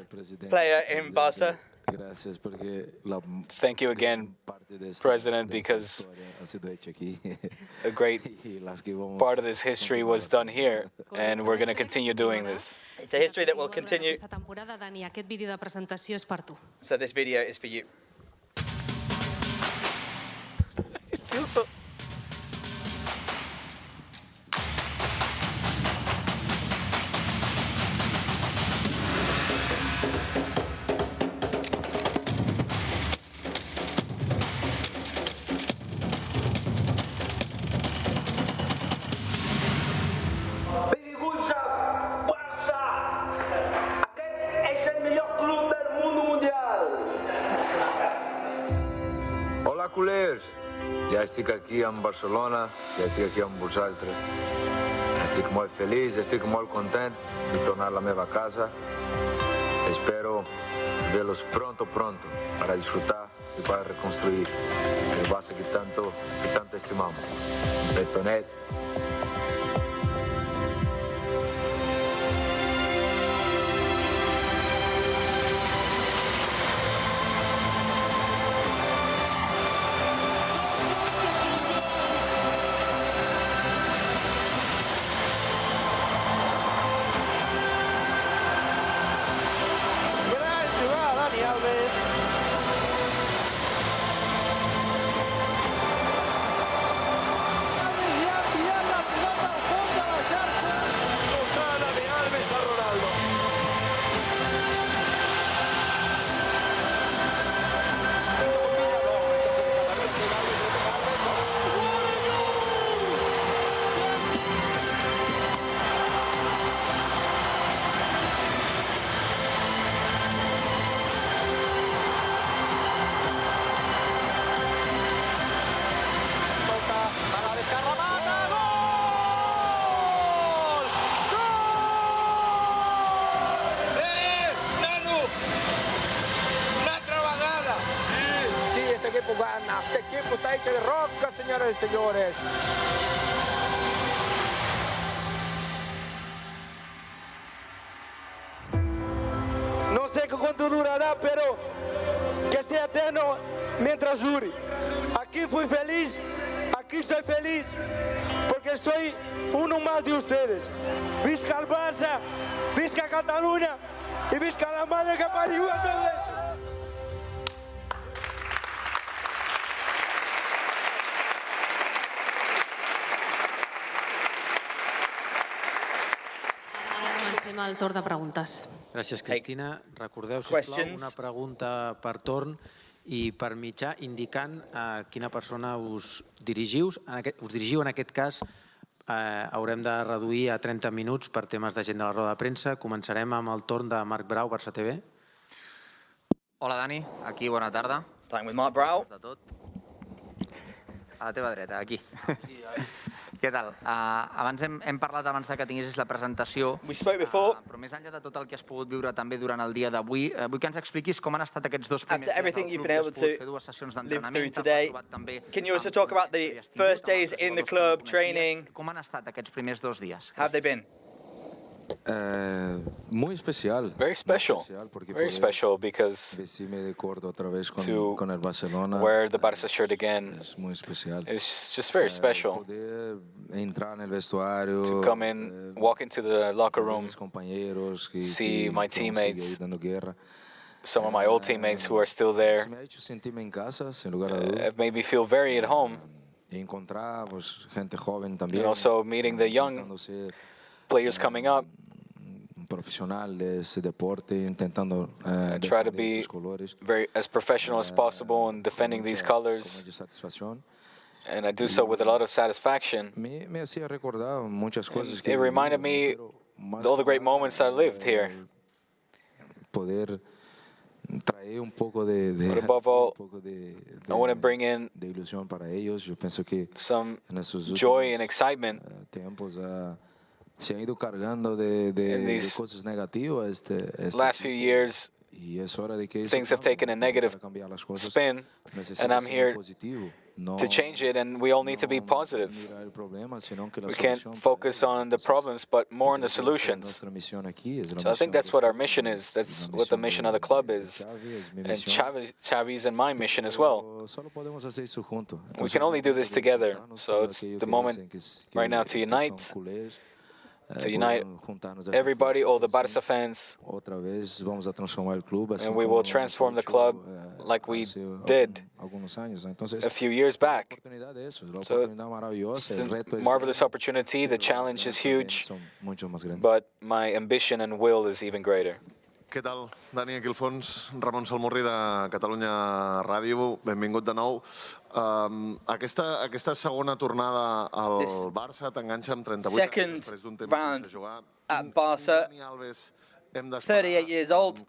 player in Barca. Thank you again, President, because a great part of this history was done here, and we're going to continue doing this. It's a history that will continue. Aquesta temporada, Dani, aquest vídeo de presentació és per tu. So this video is for you. It feels so... Hola, culers! Ja estic aquí en Barcelona, ja estic aquí amb vosaltres. Estic molt feliç, estic molt content de tornar a la meva casa. Espero verlos pronto para disfrutar y para reconstruir el Barça que tanto estimamos. Betonet. Dani Alves. Dani Alves a Ronaldo. Para descarramata, gol! Nano! Un'altra vegada! Sí, este equipo gana. Este equipo está hecho de roca, señoras y señores. No sé cuánto durará, pero que sea eterno mientras dure. Aquí fui feliz, aquí soy feliz, porque soy uno más de ustedes. Visca el Barça, visca Cataluña y visca la madre que parió a todo eso. Comencem el torn de preguntes. Gràcies, Cristina. Recordeu, sisplau, una pregunta per torn i per mitjà indicant a quina persona us dirigiu. Us dirigiu, en aquest cas, haurem de reduir a 30 minuts per temes de gent de la roda de premsa. Començarem amb el torn de Marc Brau, Barça TV. Hola, Dani. Aquí, bona tarda. Starting with Mark Brau. De tot. A la teva dreta, aquí. Què tal? Abans hem parlat abans que tinguessis la presentació, però més enllà de tot el que has pogut viure també durant el dia d'avui, vull que ens expliquis com han estat aquests dos primers dies del club, que has pogut fer dues sessions d'entrenament, t'has trobat també... Can you also talk about the first days in the club, training? Com han estat aquests primers 2 dies? How have they been? Muy especial. Very special. Very special because to wear the Barca shirt again is just very special. To come in, walk into the locker room, see my teammates, some of my old teammates who are still there, have made me feel very at home. And also meeting the young players coming up. Try to be as professional as possible in defending these colors. And I do so with a lot of satisfaction. It reminded me of all the great moments I lived here. But above all, I want to bring in some joy and excitement. In these last few years, things have taken a negative spin, and I'm here to change it, and we all need to be positive. We can't focus on the problems, but more on the solutions. So I think that's what our mission is. That's what the mission of the club is. And Xavi's and my mission as well. We can only do this together. So it's the moment right now to unite everybody, all the Barça fans, and we will transform the club like we did a few years back. So it's a marvelous opportunity. The challenge is huge, but my ambition and will is even greater. Què tal? Dani, aquí al fons, Ramon Salmurri de Catalunya Ràdio. Benvingut de nou. Aquesta segona tornada al Barça t'enganxa amb 38 anys després d'un temps sense jugar. At Barca, 38 years old.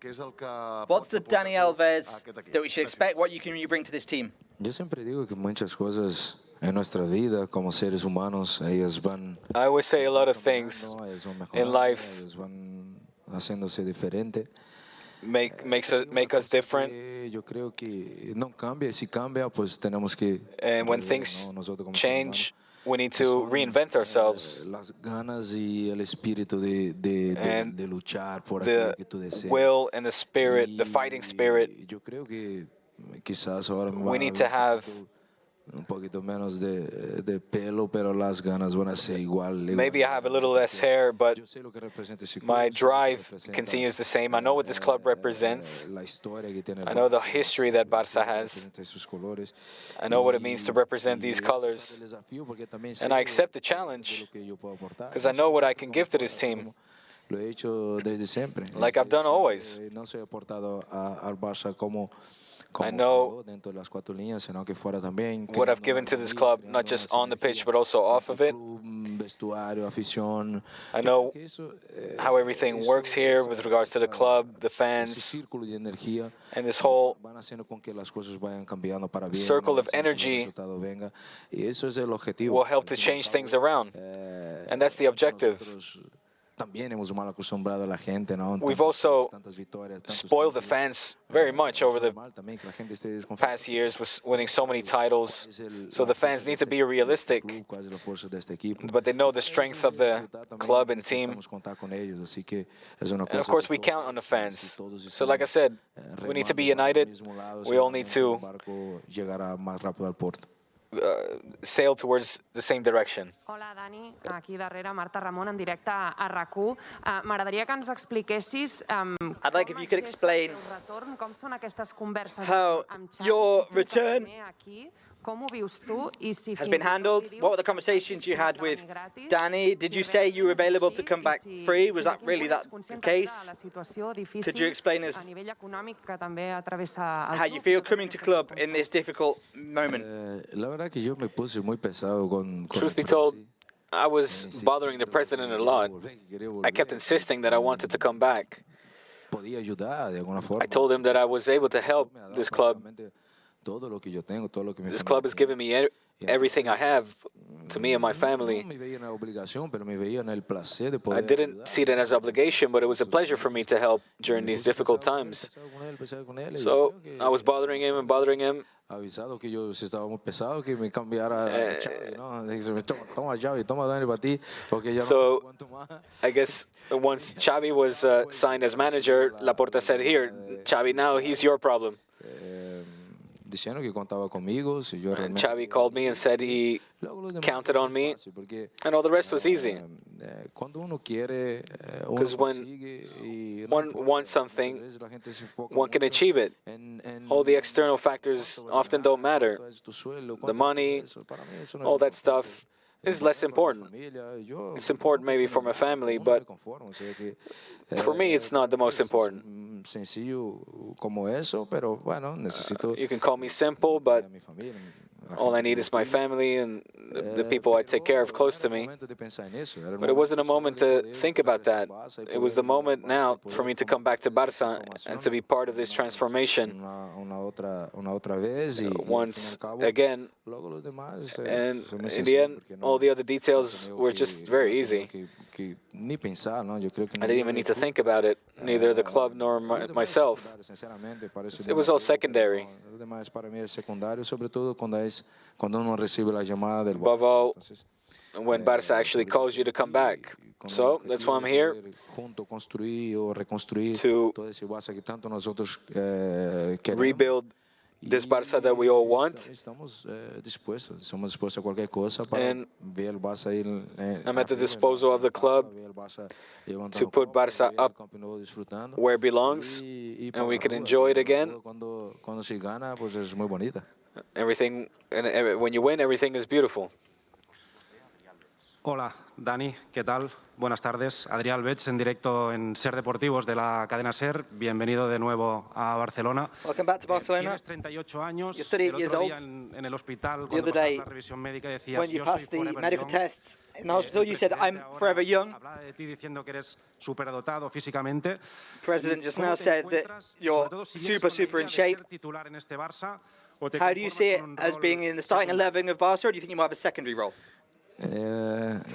What's the Dani Alves that we should expect? What can you bring to this team? Yo siempre digo que muchas cosas en nuestra vida como seres humanos, ellas van... I always say a lot of things in life haciéndose diferente. Make us different. Yo creo que no cambia, si cambia, pues tenemos que... And when things change, we need to reinvent ourselves. Las ganas y el espíritu de luchar por aquello que tú deseas. The will and the spirit, the fighting spirit. Yo creo que quizás ahora we need to have un poquito menos de pelo, pero las ganas van a ser igual. Maybe I have a little less hair, but my drive continues the same. I know what this club represents. I know the history that Barça has. I know what it means to represent these colors. And I accept the challenge because I know what I can give to this team. Like I've done always. I know what I've given to this club, not just on the pitch, but also off of it. I know how everything works here with regards to the club, the fans, and this whole circle of energy will help to change things around. And that's the objective. We've also spoiled the fans very much over the past years with winning so many titles. So the fans need to be realistic, but they know the strength of the club and team. And of course, we count on the fans. So like I said, we need to be united. We all need to sail towards the same direction. Hola, Dani. Aquí darrere, Marta Ramon, en directe a RAC1. M'agradaria que ens expliquessis I'd like if you could explain com són aquestes converses amb Xavi. Your return Com ho vius tu i si has been handled. What were the conversations you had with Dani? Did you say you were available to come back free? Was that really the case? Could you explain us how you feel coming to club in this difficult moment? Truth be told, I was bothering the president a lot. I kept insisting that I wanted to come back. I told him that I was able to help this club. This club has given me everything I have to me and my family. I didn't see it as an obligation, but it was a pleasure for me to help during these difficult times. So I was bothering him and bothering him. So I guess once Xavi was signed as manager, Laporta said, "Here, Xavi, now he's your problem." And Xavi called me and said he counted on me, and all the rest was easy. Because when one wants something, one can achieve it. All the external factors often don't matter. The money, all that stuff is less important. It's important maybe for my family, but for me it's not the most important. You can call me simple, but all I need is my family and the people I take care of close to me. But it wasn't a moment to think about that. It was the moment now for me to come back to Barça and to be part of this transformation once again. And in the end, all the other details were just very easy. didn't even need to think about it, neither the club nor myself. It was all secondary. Above all, when Barça actually calls you to come back. So that's why I'm here, to rebuild this Barça that we all want. And I'm at the disposal of the club to put Barça up where it belongs, and we can enjoy it again. Everything, and when you win, everything is beautiful. Hola, Dani, ¿qué tal? Buenas tardes. Dani Alves en directo en Ser Deportivos de la cadena Ser. Bienvenido de nuevo a Barcelona. Welcome back to Barcelona. Tienes 38 años. You're 38 el years otro old. día en el hospital, The cuando other day, pasaste la revisión médica, decías, when you yo soy passed the forever medical young. tests in the hospital, you said, I'm forever young. Hablaba de ti diciendo que eres superdotado físicamente. President just now said that you're super in shape. Titular en este Barça, o te How do you see it as being in the starting 11 of Barca, or do you think you might have a secondary role?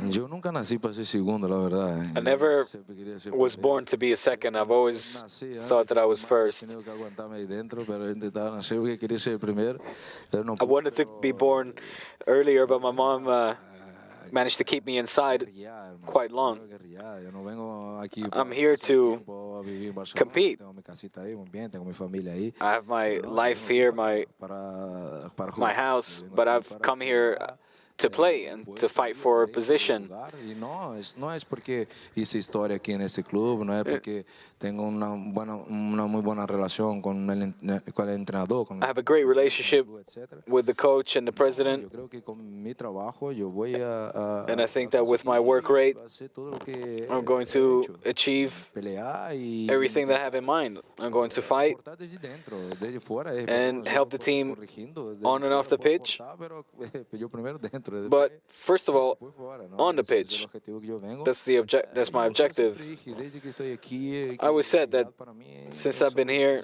Yo nunca nací para ser segundo, la verdad. I never was born to be a second. I've always thought that I was first. I wanted to be born earlier, but my mom managed to keep me inside quite long. I'm here to compete. I have my life here, my house, but I've come here to play and to fight for a position. No es porque hice historia aquí en este club, no es porque tengo una muy buena relación con el entrenador. I have a great relationship with the coach and the president. And I think that with my work rate, I'm going to achieve everything that I have in mind. I'm going to fight and help the team on and off the pitch. But first of all, on the pitch, that's my objective. I always said that since I've been here,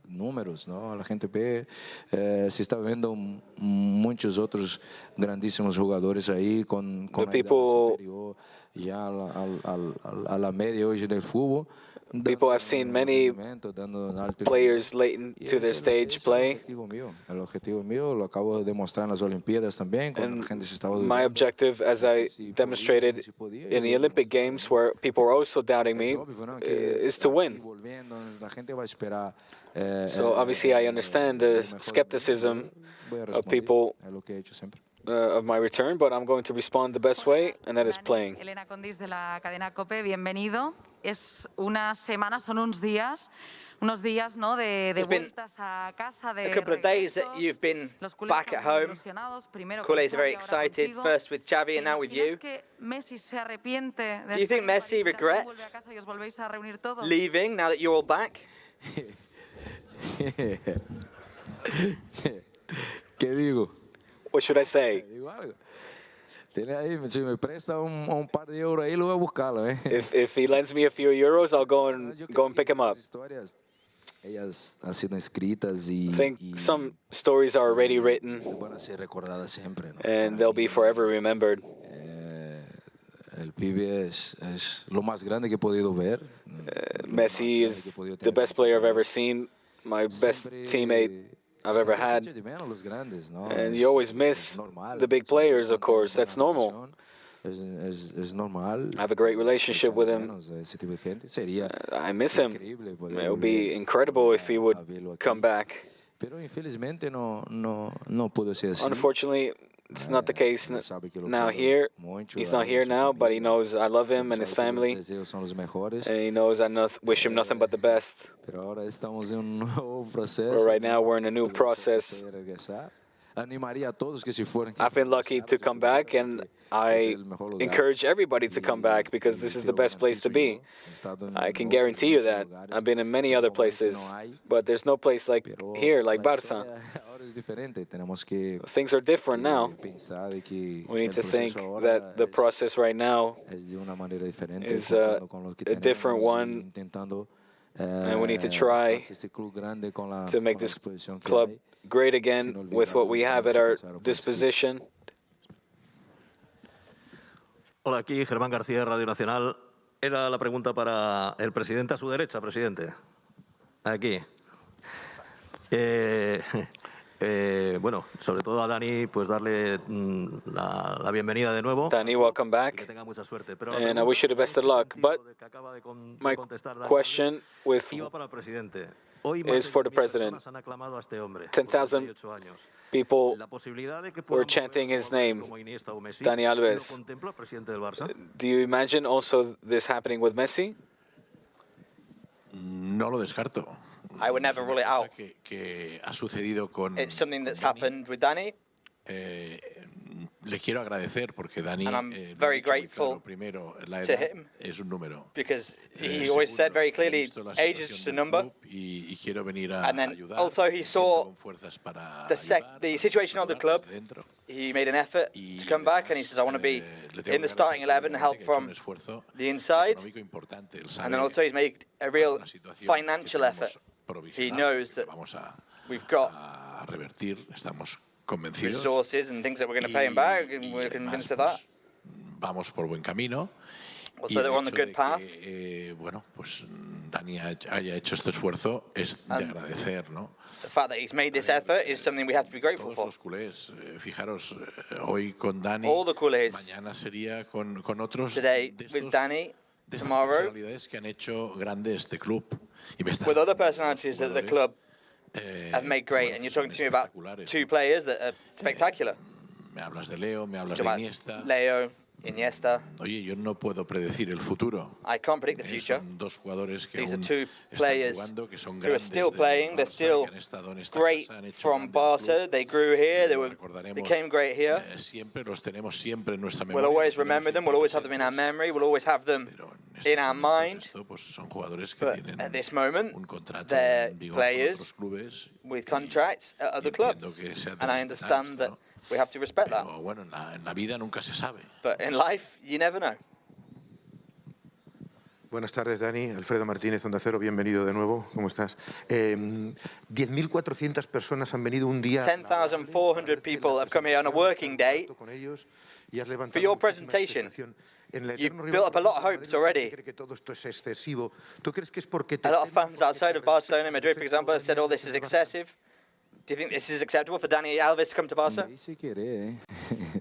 números, ¿no? La gente ve, se está viendo muchos otros grandísimos jugadores ahí con the people, ya a la media hoy del fútbol. People have seen many players late into their stage play. And my objective, as I demonstrated in the Olympic Games, where people are also doubting me, is to win. So obviously I understand the skepticism of people of my return, but I'm going to respond the best way, and that is playing. Elena Condis de la cadena COPE, bienvenido. Es una semana, son unos días, ¿no? De vueltas a casa, de a couple of days that you've been back at home. Culés are very excited, first with Xavi and now with you. Do you think Messi regrets leaving now that you're all back? ¿Qué digo? What should I say? Si me presta un par de euros ahí, lo voy a buscarlo, ¿eh? If he lends me a few euros, I'll go and pick him up. Ellas han sido escritas y I think some stories are already written, van a ser recordadas siempre, ¿no? And they'll be forever remembered. El pibe es lo más grande que he podido ver. Messi is the best player I've ever seen, my best teammate I've ever had. And you always miss the big players, of course. That's normal. I have a great relationship with him. I miss him. It would be incredible if he would come back. Unfortunately, it's not the case now here. He's not here now, but he knows I love him and his family. And he knows I wish him nothing but the best. But right now we're in a new process. I've been lucky to come back, and I encourage everybody to come back because this is the best place to be. I can guarantee you that. I've been in many other places, but there's no place like here, like Barça. Things are different now. We need to think that the process right now is a different one, and we need to try to make this club great again with what we have at our disposition. Hola, aquí Germán García, Radio Nacional. Era la pregunta para el presidente a su derecha, presidente. Aquí. Bueno, sobre todo a Dani, pues darle la bienvenida de nuevo. Dani, welcome back. Que tenga mucha suerte. And I wish you the best of luck. But my question is for the president. 10,000 people were chanting his name, Dani Alves. Do you imagine also this happening with Messi? No lo descarto. I would never rule it out. Que ha sucedido con It's something that's happened with Dani. Le quiero agradecer porque Dani And I'm very grateful primero, la to edad him es un número. because he always said very clearly, age is just a number. Y quiero venir a And then ayudar. also he saw the situation of the club. He made an effort to come back and he says, I want to be in the starting 11 and help from the inside. And then also he's made a real financial effort. He knows that we've got resources and things that we're going to pay him back, and we're convinced of that. Vamos por buen camino. Also, they're on the good path. Bueno, pues Dani haya hecho este esfuerzo es de agradecer, ¿no? The fact that he's made this effort is something we have to be grateful for. Todos los culés, fijaros, hoy con Dani, all the culés, mañana sería con otros today with Dani, tomorrow personalidades que han hecho grande este club. Y me with other personalities that the club have made great, and you're talking to me about two players that are spectacular. Me hablas de Leo, me hablas de Iniesta. Leo, Iniesta. Oye, yo no puedo predecir el futuro. I can't predict the future. Son dos jugadores que These are aún two players jugando, que son who are still playing. They're still great from Barca. They grew here. They became great here. Siempre los tenemos siempre en nuestra memoria. We'll always remember them. We'll always have them in our memory. We'll always have them in our mind. But at this moment, they're players with contracts at other clubs, and I understand that we have to respect that. Bueno, en la vida nunca se sabe. But in life, you never know. Buenas tardes, Dani. Alfredo Martínez, Onda Cero, bienvenido de nuevo. ¿Cómo estás? 10.400 personas han venido un día. 10,400 people have come here on a working day for your presentation. You've built up a lot of hopes already. A lot of fans outside of Barcelona, Madrid, for example, have said, oh, this is excessive. Do you think this is acceptable for Dani Alves to come to Barca? Si quiere,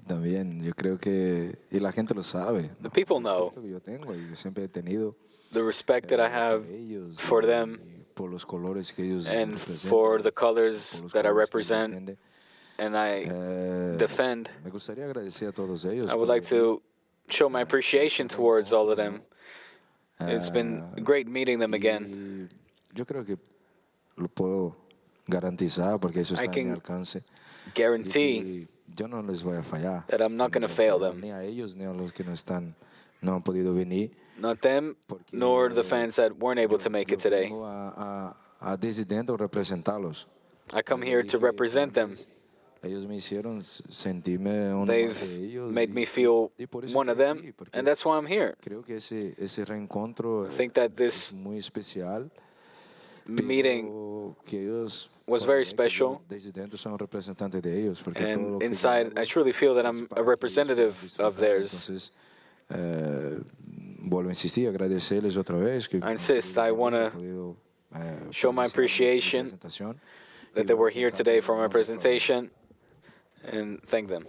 también. Yo creo que y la gente lo sabe. The people know yo tengo y siempre he tenido the respect that I have for them por los colores que ellos and for the colors that I represent and I defend. Me gustaría agradecer a todos ellos. I would like to show my appreciation towards all of them. It's been great meeting them again. Yo creo que lo puedo garantizar porque eso está en mi alcance. Guarantee yo no les voy a fallar. That I'm not going to fail them. Ni a ellos ni a los que no han podido venir. Not them, nor the fans that weren't able to make it today. A dentro representarlos. I come here to represent them. Ellos me hicieron sentirme uno de ellos. They've made me feel one of them, and that's why I'm here. Creo que ese reencuentro I think that this es muy especial. Meeting was very special. And inside, I truly feel that I'm a representative of theirs. Vuelvo a insistir, agradecerles otra vez. I insist, I want to show my appreciation that they were here today for my presentation and thank them.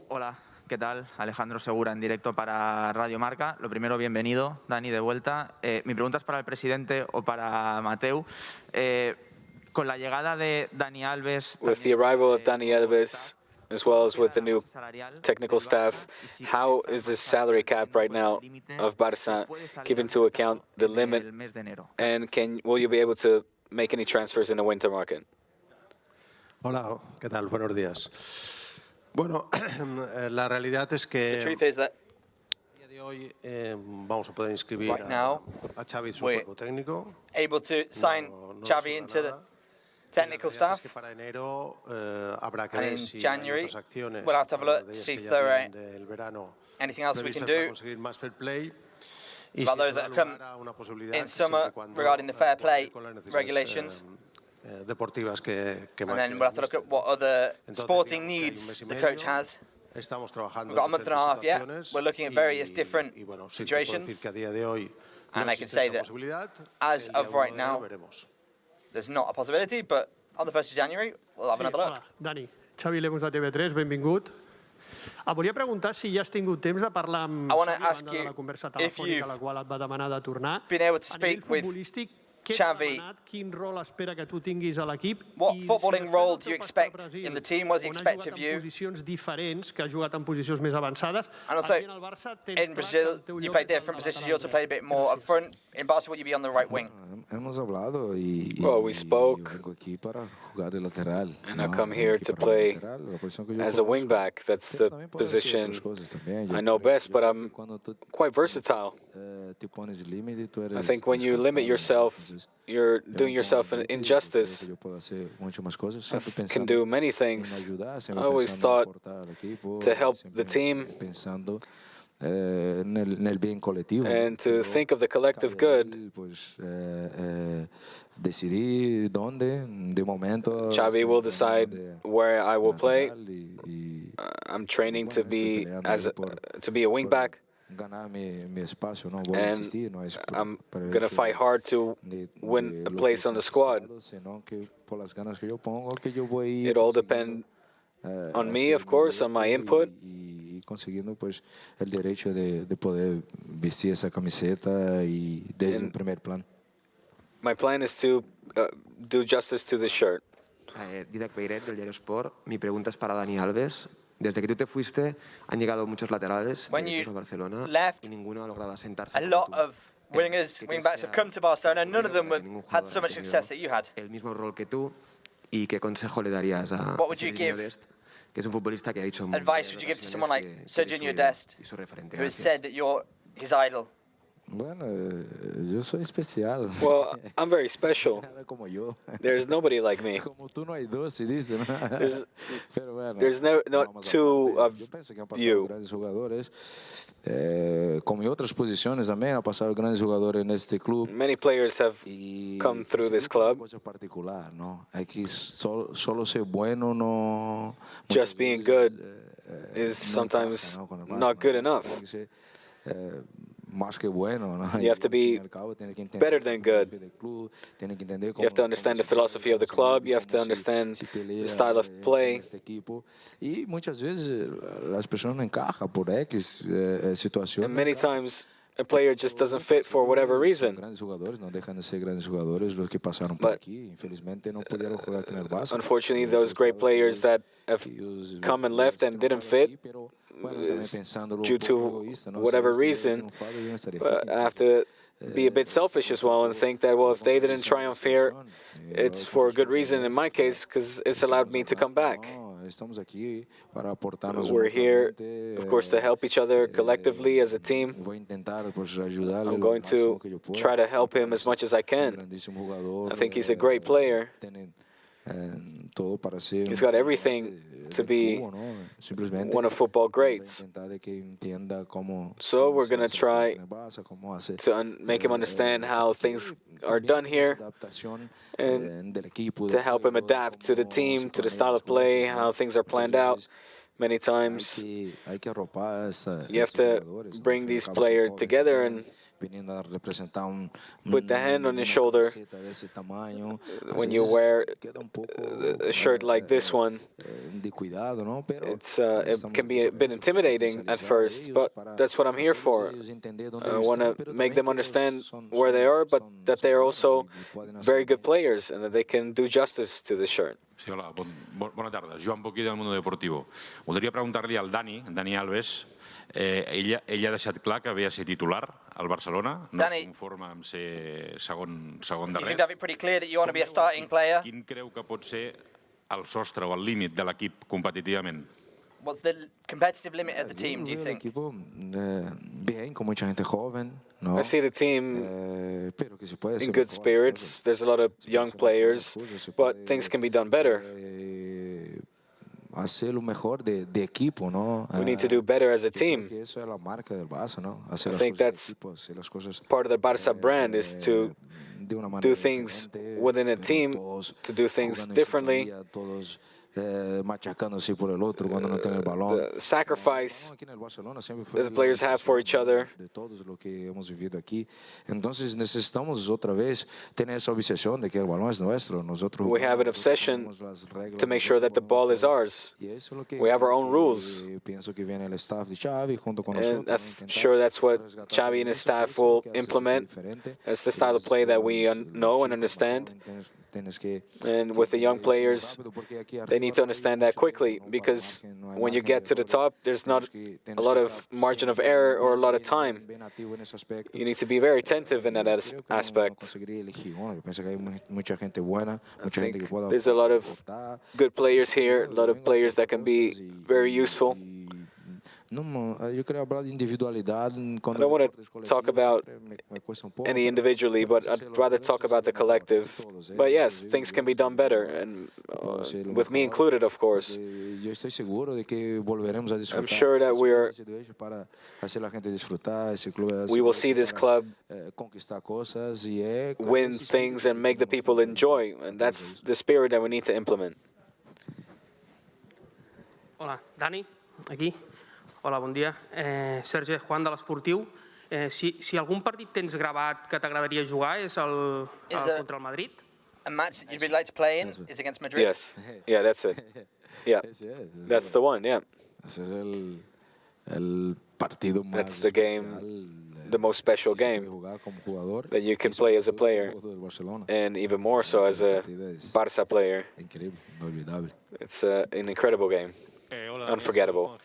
Hola, ¿qué tal? Alejandro Segura en directo para Radio Marca. Lo primero, bienvenido, Dani, de vuelta. Mi pregunta es para el presidente o para Mateu. Con la llegada de Dani Alves... With the arrival of Dani Alves, as well as with the new technical staff, how is the salary cap right now of Barça, keep into account the limit, and will you be able to make any transfers in the winter market? Hola, ¿qué tal? Buenos días. Bueno, la realidad es que a día de hoy vamos a poder inscribir a Xavi en su cuerpo técnico. Able to sign Xavi into the technical staff. Para enero habrá que ver si January, hay otras acciones we'll have to have a look, see if there are del verano anything else we can do conseguir más fair play. Y about those that have come in summer regarding the fair play regulations. Deportivas que and then we'll have to look at what other sporting needs the coach has. Estamos trabajando got a month and a half yet. situaciones We're looking at various different y bueno, sí que puedo situations. decir que a día de hoy And no I can existe say esa that posibilidad. as El día of 1 right de enero now, veremos. there's not a possibility, but on the 1st of January, we'll have another look. Hola, Dani. Xavi Lemus de TV3, benvingut. Volia preguntar si ja has tingut temps de parlar amb Xavi a banda de la conversa telefònica a la qual et va demanar de tornar. Been able to A speak nivell futbolístic, què t'ha demanat, quin rol espera que tu tinguis a l'equip? What footballing role do you expect in the team? What does he expect of you? On ha jugat en posicions diferents, que ha jugat en posicions més avançades. And also, in Brazil, you play different positions. You also play a bit more up front. In Barcelona, will you be on the right wing? Hemos hablado Well, we spoke, and I come here to play as a wingback. That's the position I know best, but I'm quite versatile. I think when you limit yourself, you're doing yourself an injustice. I can do many things. I always thought to help the team and to think of the collective good. Xavi will decide where I will play. I'm training to be a wingback. And I'm going to fight hard to win a place on the squad. It all depends on me, of course, on my input. Consiguiendo pues el derecho de poder vestir esa camiseta y desde un primer plan. My plan is to do justice to the shirt. Didac Beiret del Diario Sport. Mi pregunta es para Dani Alves. Desde que tú te fuiste, han llegado muchos laterales derechos a Barcelona y ninguno ha logrado asentarse. A lot of wingbacks have come to Barcelona, and none of them have had so much success that you had. El mismo rol que tú, ¿y qué consejo le darías a Serginho Dest, que es un futbolista que ha dicho advice would you give to someone like Serginho Dest, who has said that you're his idol? Bueno, yo soy especial. Well, I'm very special. There's nobody like me. There's not two of you. Como en otras posiciones también ha pasado grandes jugadores en este club. Many players have come through this club. Particular, ¿no? Hay que solo ser bueno, no. Just being good is sometimes not good enough. You have to be better than good. You have to understand the philosophy of the club. You have to understand the style of play. And many times a player just doesn't fit for whatever reason. But unfortunately, those great players that have come and left and didn't fit due to whatever reason, but I have to be a bit selfish as well and think that, well, if they didn't triumph here, it's for a good reason in my case, because it's allowed me to come back. We're here, of course, to help each other collectively as a team. I'm going to try to help him as much as I can. I think he's a great player. He's got everything to be one of football greats. So we're going to try to make him understand how things are done here and to help him adapt to the team, to the style of play, how things are planned out. Many times you have to bring these players together and put the hand on your shoulder when you wear a shirt like this one. It can be a bit intimidating at first, but that's what I'm here for. I want to make them understand where they are, but that they are also very good players and that they can do justice to the shirt. Sí, hola, bona tarda. Joan Boquí del Mundo Deportivo. Voldria preguntar-li al Dani Alves. Ell ha deixat clar que ve a ser titular al Barcelona, no es conforma amb ser segon de res. Quin creu que pot ser el sostre o el límit de l'equip competitivament? What's the competitive limit of the team, do you think? Bien, con mucha gente joven. I see the team in good spirits. There's a lot of young players, but things can be done better. Hacer lo mejor de equipo, ¿no? We need to do better as a team. Eso es la marca del Barça, ¿no? I think that's part of the Barça brand, is to do things within a team, to do things differently, machacándose por el otro cuando no tiene el balón. The sacrifice that the players have for each other. De todos lo que hemos vivido aquí. Entonces necesitamos otra vez tener esa obsesión de que el balón es nuestro. Nosotros We have an obsession to make sure that the ball is ours. We have our own rules. Pienso que viene el staff de Xavi junto con And nosotros. I'm sure that's what Xavi and his staff will implement. That's the style of play that we know and understand. And with the young players, they need to understand that quickly, because when you get to the top, there's not a lot of margin of error or a lot of time. You need to be very attentive in that aspect. I think there's a lot of good players here, a lot of players that can be very useful. I don't want to talk about any individually, but I'd rather talk about the collective. But yes, things can be done better, and with me included, of course. I'm sure that we will see this club win things and make the people enjoy, and that's the spirit that we need to implement. Hola, Dani, aquí. Hola, bon dia. Sergi Juan de l'Esportiu. Si algun partit tens gravat que t'agradaria jugar és el contra el Madrid? A match that you'd like to play in is against Madrid? Yes. Yeah, that's it. Yeah. That's the one, yeah. Ese es el partido más That's the game, the most special game that you can play as a player, and even more so as a Barça player. It's an incredible game. Unforgettable.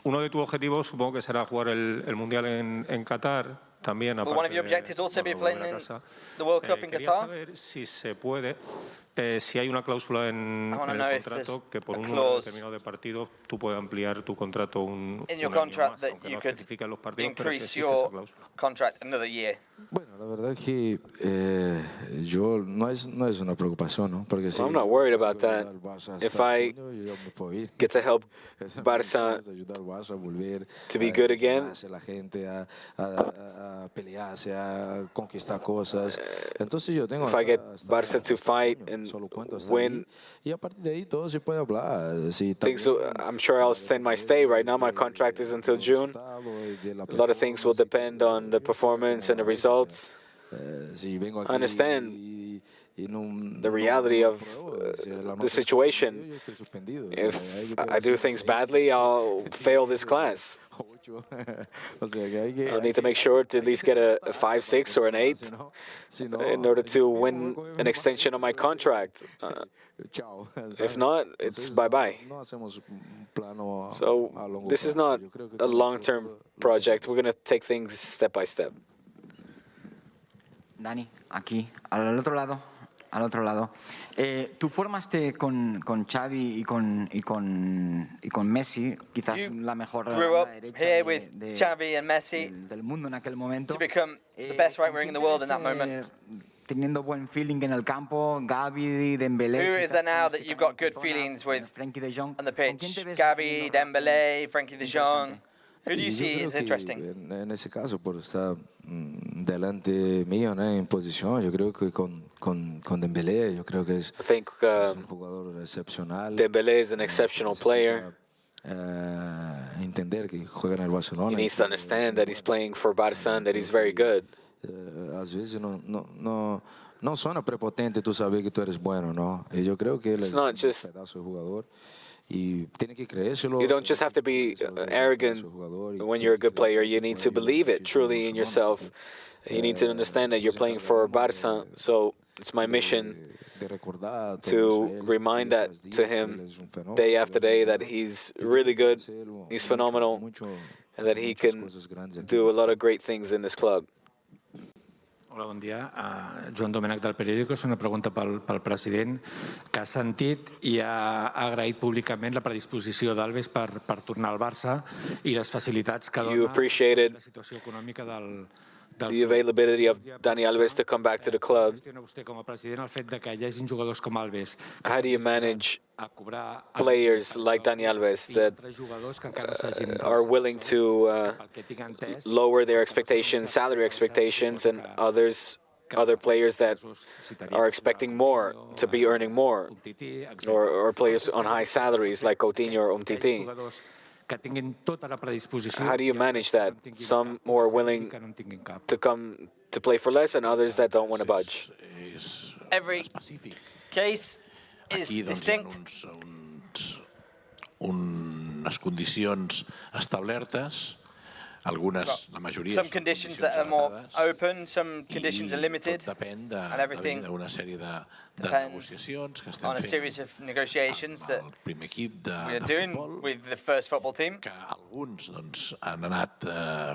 Uno de tus objetivos supongo que será jugar el Mundial en Qatar también. Will one of your objectives also be playing in the World Cup in Quería Qatar? saber si se puede, si hay una cláusula en el contrato que por un número determinado de partidos tú puedes ampliar tu contrato un año más, aunque no especifican los partidos, pero si existe esa cláusula. Contract another year. Bueno, la verdad es que yo no es una preocupación, ¿no? Porque si I'm not worried about that. If I get to help Barça to be good again, la gente a pelearse, a conquistar cosas. Entonces yo tengo if I get Barça to fight and win, y a partir de ahí todo se puede hablar. I'm sure I'll extend my stay. Right now my contract is until June. A lot of things will depend on the performance and the results. I understand the reality of the situation. If I do things badly, I'll fail this class. I'll need to make sure to at least get a 5, 6, or an 8 in order to win an extension of my contract. If not, it's bye-bye. So this is not a long-term project. We're going to take things step by step. Dani, aquí, al otro lado. Tú formaste con Xavi y con Messi, quizás la mejor derecha del mundo en aquel momento. To become the best right wing in the world in that moment. Teniendo buen feeling en el campo, Gavi, Dembélé. Who is there now that you've got good feelings with on the pitch? Gavi, Dembélé, Frenkie de Jong. Who do you see as interesting? En ese caso, por estar delante mío, en posición, yo creo que con Dembélé, yo creo que es un jugador excepcional. Dembélé is an exceptional player. Entender que juega en el Barcelona. He needs to understand that he's playing for Barça and that he's very good. Às vezes não suena prepotente tú saber que tú eres bueno, ¿no? Y yo creo que él es un pedazo de jugador. You don't just have to be arrogant when you're a good player. You need to believe it truly in yourself. You need to understand that you're playing for Barça. So it's my mission to remind that to him day after day that he's really good, he's phenomenal, and that he can do a lot of great things in this club. Hola, bon dia. Joan Domènech del Periódico. És una pregunta pel president, que ha sentit i ha agraït públicament la predisposició d'Alves per tornar al Barça i les facilitats que dona la situació econòmica del the availability of Dani Alves to come back to the club. How do you manage players like Dani Alves that are willing to lower their expectations, salary expectations, and others other players that are expecting more, to be earning more, or players on high salaries like Coutinho or Umtiti. How do you manage that? Some who are willing to come to play for less and others that don't want to budge. Every case is distinct. Unes condicions establertes, algunes, la majoria, some conditions that are more open, some conditions are limited, depèn and everything d'una sèrie de negociacions que estem on a fent series of negotiations that el primer equip de we are doing futbol, with the first football team. que alguns doncs, han anat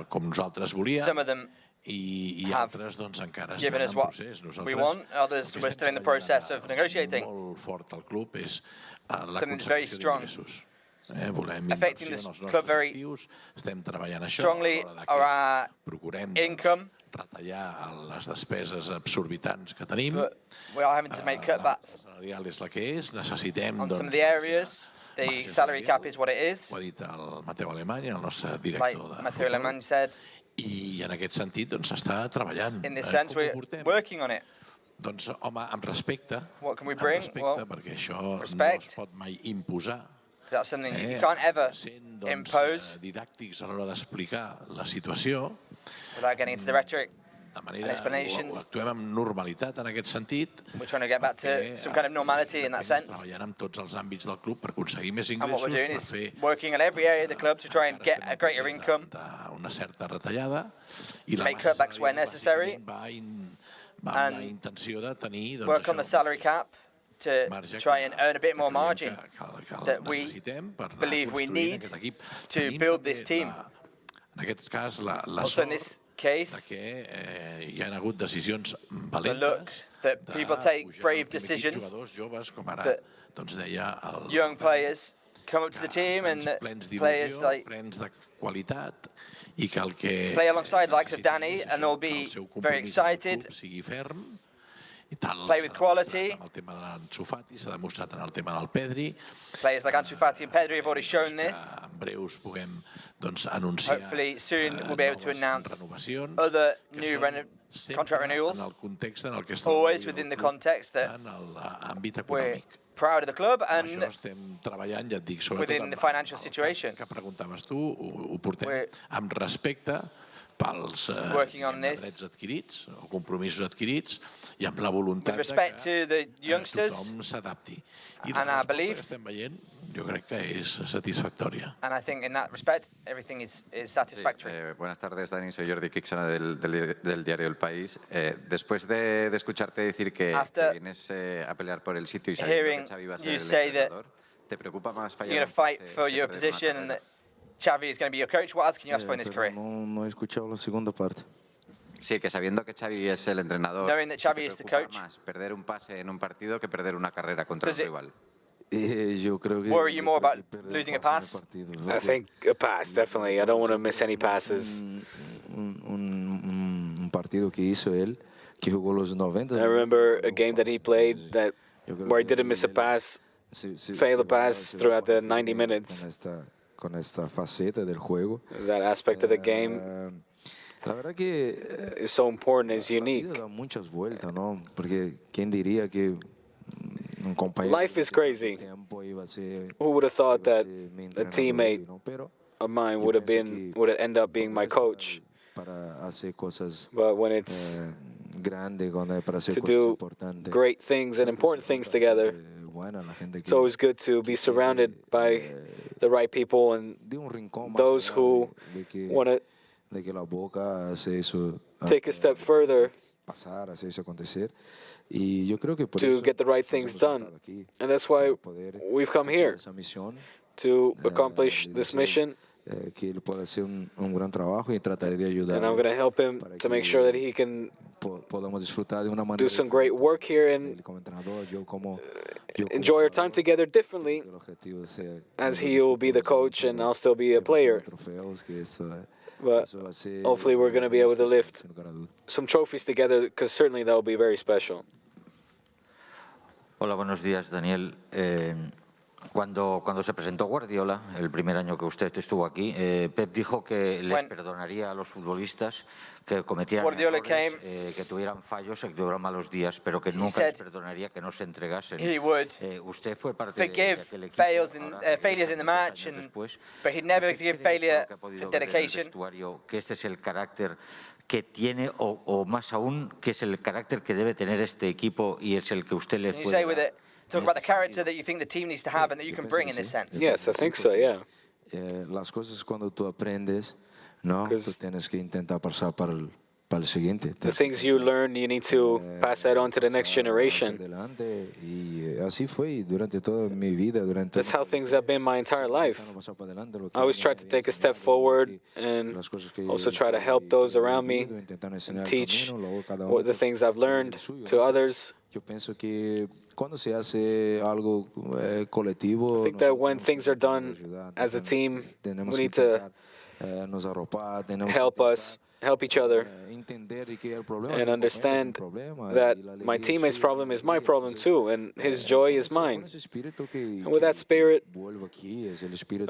com nosaltres volíem, Some of them i have altres doncs, encara given estan us en what procés. we want, others we're still in the process of negotiating. Molt fort al club és la Something that's very consecució strong. d'ingressos. Volem Affecting inversió en els this club nostres very actius, estem treballant això, strongly our procurem income. retallar les despeses absorbitants que tenim. We are having to make cutbacks Salarial és la que és, necessitem on some of doncs, the areas. The salary cap is what it is. ho ha dit el Mateu Alemany, el nostre Like director de Matthew futbol, Alemany said, i en aquest sentit doncs, s'està treballant. in this sense, Com ho we're portem? working on it. Doncs, home, amb respecte, What can we bring? Well, perquè això no respect. es pot mai imposar. That's something you can't ever impose Didàctics a l'hora d'explicar la situació, without getting into the rhetoric de and manera explanations. actuem amb normalitat en aquest sentit. We're trying to get back to some kind of normality in that sense. Treballant en tots els àmbits del club per aconseguir més And what we're ingressos, doing per fer is working on every area of the club to try and get a greater income, una certa retallada, i la make massa cutbacks where salarial necessary, va amb la intenció de tenir doncs, work on the salary cap to try and earn a bit more margin that we necessitem per believe we construir need aquest equip. to Tenim build també this team. En aquest cas, la Also in sort this case, de que hi ha hagut decisions the look valentes that people take pujar brave al primer equip decisions, jugadors joves, com ara that doncs deia el young players come up to the team and that plens players d'il·lusió, like plens de qualitat, i que el que play alongside the likes of Dani and they'll be very excited, sigui ferm, i tal, play with quality. amb el tema de l'Ansu Fati, s'ha demostrat en el tema del Pedri, Players like Ansu Fati and Pedri have already shown this. en breus puguem doncs, anunciar Hopefully soon we'll be able to noves announce renovacions, other que new són contract en renewals, el context en el que està always within the context that en l'àmbit we're econòmic. proud of the club Això and estem treballant, ja et dic, sobretot within the financial situation. que preguntaves tu, ho portem We're amb respecte pels working on diguem-ne, this. drets adquirits o compromisos adquirits i amb la voluntat With de respect que to the youngsters tothom s'adapti. I and la our resposta que beliefs. estem veient jo crec que és satisfactòria. And I think in that respect, everything is satisfactory. Buenas tardes, Dani. Soy Jordi Quixana del diario El País. Después de escucharte decir que vienes a pelear por el sitio y sabiendo que Xavi va a ser el entrenador, ¿te preocupa más fallar? You're going to fight for your position and that Xavi is going to be your coach. What else can you ask for in this career? No he escuchado la segunda parte. Sí, que sabiendo que Xavi es el entrenador, Knowing that Xavi is the coach, más perder un pase en un partido que perder una carrera contra un rival. Yo creo que worry you more about losing a pass? I think a pass, definitely. I don't want to miss any passes. Un partido que hizo él, que jugó los 90. I remember a game that he played where he didn't miss a pass, failed a pass throughout the 90 minutes. Con esta faceta del juego. That aspect of the game la verdad que is so important, is unique. Da muchas vueltas, ¿no? Porque quién diría que un compañero Life is crazy. Who would have thought that a teammate of mine would end up being my coach? But when it's to do great things and important things together, it's always good to be surrounded by the right people and those who want to take a step further to get the right things done. And that's why we've come here, to accomplish this mission. And I'm going to help him to make sure that he can do some great work here and enjoy our time together differently, as he will be the coach and I'll still be a player. But hopefully we're going to be able to lift some trophies together, because certainly that will be very special. Hola, buenos días, Daniel. Cuando se presentó Guardiola, el primer año que usted estuvo aquí, Pep dijo que les perdonaría a los futbolistas que cometieran errores, que tuvieran fallos, que tuvieran malos días, pero que nunca les perdonaría que no se entregasen. Usted fue parte de aquel equipo. Failures in the match, but he'd never give failure for dedication. Que este es el carácter que tiene, o más aún, que es el carácter que debe tener este equipo y es el que usted le puede dar. Talk about the character that you think the team needs to have and that you can bring in this sense. Yes, I think so, yeah. Las cosas cuando tú aprendes, ¿no? Tú tienes que intentar pasar para el siguiente. The things you learn, you need to pass that on to the next generation. Y así fue durante toda mi vida. That's how things have been my entire life. I always try to take a step forward and also try to help those around me and teach what the things I've learned to others. Yo pienso que cuando se hace algo colectivo, I think that when things are done as a team, we need to help each other and understand that my teammate's problem is my problem too, and his joy is mine. And with that spirit,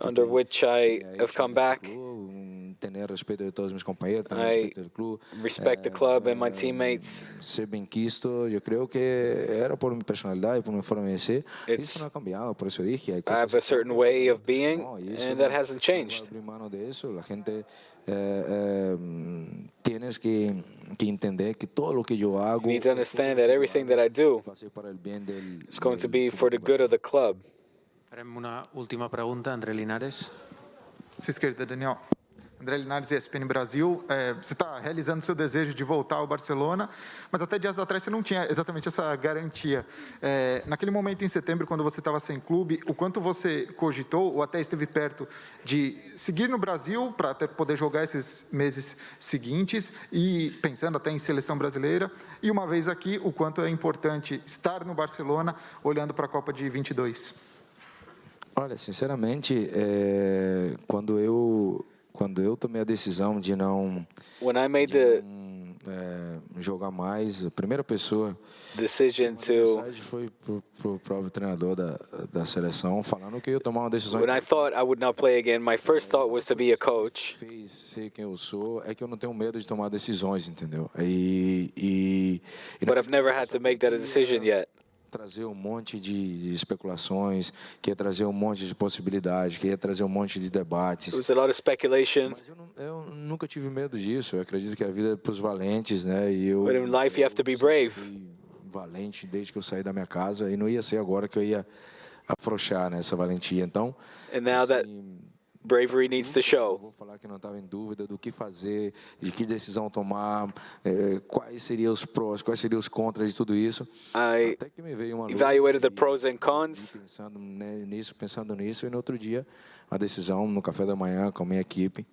under which I have come back, I respect the club and my teammates. Ser bem quisto, eu creio que era por minha personalidade, por minha forma de ser. Isso não ha cambiado, por isso dije. I have a certain way of being, and that hasn't changed. La gente tienes que entender que todo lo que yo hago. You need to understand that everything that I do is going to be for the good of the club. Farem una última pregunta, André Linares. Sua esquerda, Daniel. André Linares, ESPN Brasil. Você está realizando seu desejo de voltar ao Barcelona, mas até dias atrás você não tinha exatamente essa garantia. Naquele momento, em setembro, quando você estava sem clube, o quanto você cogitou ou até esteve perto de seguir no Brasil para até poder jogar esses meses seguintes e pensando até em seleção brasileira? E uma vez aqui, o quanto é importante estar no Barcelona olhando para a Copa de 22? Olha, sinceramente, quando eu tomei a decisão de não jogar mais, a primeira pessoa decision to foi pro próprio treinador da seleção falando que eu ia tomar uma decisão. When I thought I would not play again, my first thought was to be a coach. Sei quem eu sou, é que eu não tenho medo de tomar decisões, entendeu? But I've never had to make that decision yet. Trazer monte de especulações, que ia trazer monte de possibilidades, que ia trazer monte de debates. There was a lot of speculation. Mas eu nunca tive medo disso. Eu acredito que a vida é para os valentes, né? But in life you have to be brave. Valente desde que eu saí da minha casa e não ia ser agora que eu ia afrouxar nessa valentia. Então, and now that bravery needs to show. Vou falar que não estava em dúvida do que fazer, de que decisão tomar, quais seriam os prós, quais seriam os contras de tudo isso. I Até que me veio uma evaluated the pros and cons. Pensando nisso, e no outro dia, a decisão no café da manhã com a minha equipe,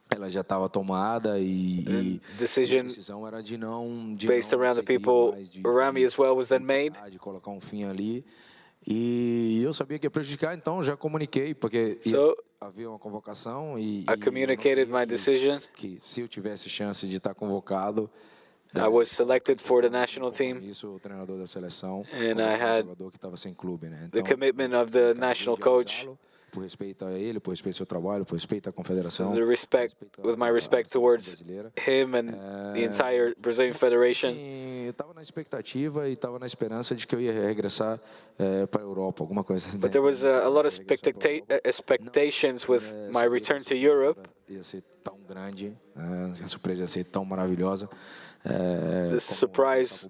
ela já estava tomada e a decisão era de não based around the people around me as well was then made. De colocar um fim ali. E eu sabia que ia prejudicar, então já comuniquei, porque havia uma convocação e I communicated my decision. Que se eu tivesse chance de estar convocado, I was selected for the national team. Isso, o treinador da seleção, and I had jogador que estava sem clube, né? Então, the commitment of the national coach. Por respeito a ele, por respeito ao seu trabalho, por respeito à confederação. So with my respect towards him and the entire Brazilian Federation. Eu estava na expectativa e estava na esperança de que eu ia regressar para a Europa, alguma coisa assim. But there was a lot of expectations with my return to Europe. Ia ser tão grande, a surpresa ia ser tão maravilhosa. The surprise,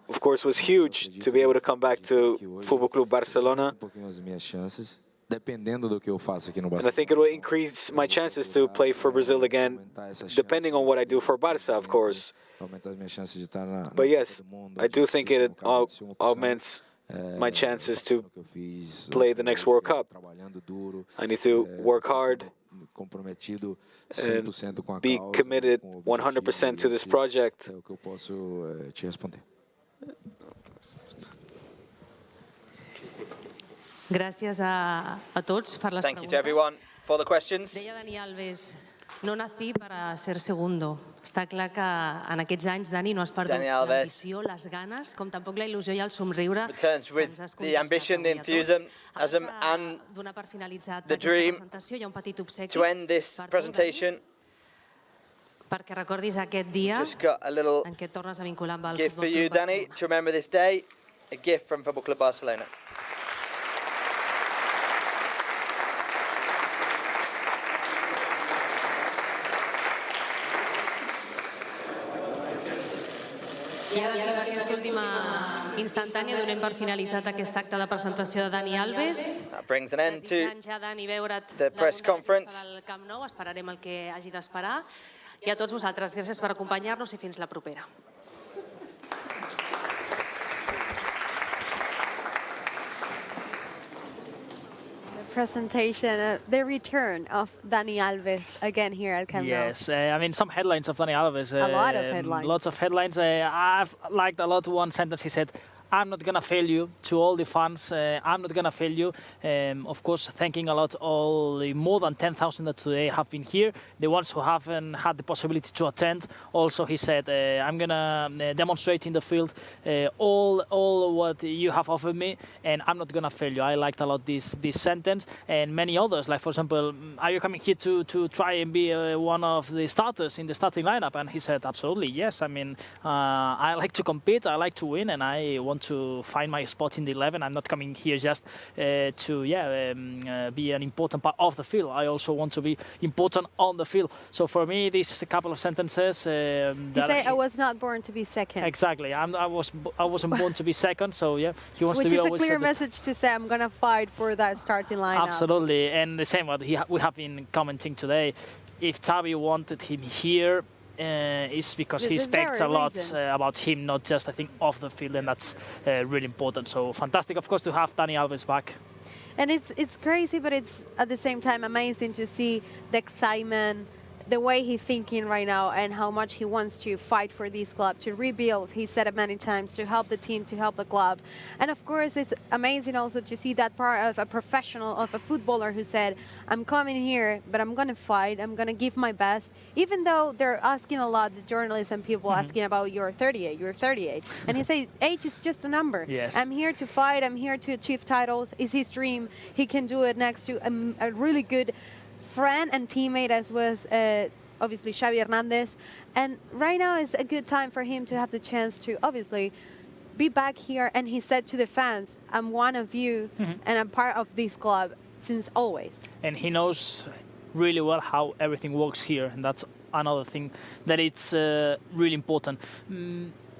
of course, was huge to be able to come back to Futebol Clube Barcelona. As minhas chances. Dependendo do que eu faço aqui no Barça. And I think it will increase my chances to play for Brazil again, depending on what I do for Barca, of course. But yes, I do think it augments my chances to play the next World Cup. I need to work hard and be committed 100% to this project. É o que eu posso te responder. Gràcies a tots per les preguntes. Thank you to everyone for the questions. Deia Dani Alves No nací para ser segundo. Està clar que en aquests anys, Dani, no has perdut l'ambició, les ganes, com tampoc la il·lusió i el somriure que ens has contagiat avui a tots. Abans de donar per finalitzat aquesta presentació, hi ha un petit obsequi per tu, Dani, perquè recordis aquest dia en què et tornes a vincular amb el Futbol Club Barcelona. To remember this day, a gift from Football Club Barcelona. I ara, després d'aquesta última instantània, donem per finalitzat aquest acte de presentació de Dani Alves. Desitjant ja, Dani, veure't de bon al Camp Nou. Esperarem el que hagi d'esperar. I a tots vosaltres, gràcies per acompanyar-nos i fins la propera. Presentation, the return of Dani Alves again here at Camp Nou. Yes, I mean, some headlines of Dani Alves. A lot of headlines. Lots of headlines. I've liked a lot one sentence he said, "I'm not going to fail you." To all the fans, I'm not going to fail you. Of course, thanking a lot all the more than 10,000 that today have been here, the ones who haven't had the possibility to attend. Also, he said, I'm going to demonstrate in the field all what you have offered me, and I'm not going to fail you. I liked a lot this sentence, and many others, like, for example, are you coming here to try and be one of the starters in the starting lineup? And he said, absolutely, yes. I mean, I like to compete, I like to win, and I want to find my spot in the 11. I'm not coming here just to be an important part of the field. I also want to be important on the field. So for me, this is a couple of sentences. He said, "I was not born to be second." Exactly. I wasn't born to be second. So yeah, he wants to be always. Which is a clear message to say, "I'm gonna fight for that starting lineup." Absolutely, and the same what we have been commenting today. If Xavi wanted him here, is because he expects a lot about him, not just, I think, off the field, and that's really important. So fantastic, of course, to have Dani Alves back. And it's crazy, but it's at the same time amazing to see the excitement, the way he's thinking right now, and how much he wants to fight for this club, to rebuild. He said it many times, to help the team, to help the club. And of course, it's amazing also to see that part of a professional, of a footballer who said, I'm coming here, but I'm going to fight, I'm going to give my best. Even though they're asking a lot, the journalists and people asking about you're 38, you're 38. And he says, age is just a number. Yes. I'm here to fight, I'm here to achieve titles. It's his dream. He can do it next to a really good friend and teammate, as was obviously Xavi Hernandez. And right now is a good time for him to have the chance to obviously be back here. And he said to the fans, I'm one of you and I'm part of this club since always. And he knows really well how everything works here, and that's another thing that it's really important.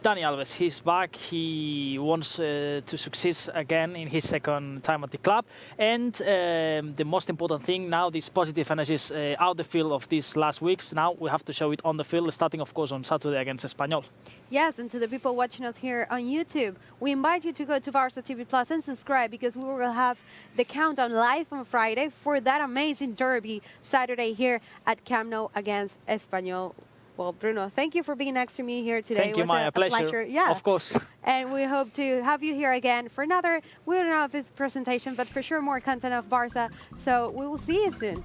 Dani Alves, he's back. He wants to succeed again in his second time at the club. And the most important thing now, these positive energies out the field of these last weeks. Now we have to show it on the field, starting, of course, on Saturday against Espanyol. Yes, and to the people watching us here on YouTube, we invite you to go to Barça TV Plus and subscribe, because we will have the countdown live on Friday for that amazing derby Saturday here at Camp Nou against Espanyol. Well, Bruno, thank you for being next to me here today. Thank you, Maya. Pleasure. Yeah. Of course. And we hope to have you here again for another, we don't know if it's presentation, but for sure more content of Barça. So we will see you soon.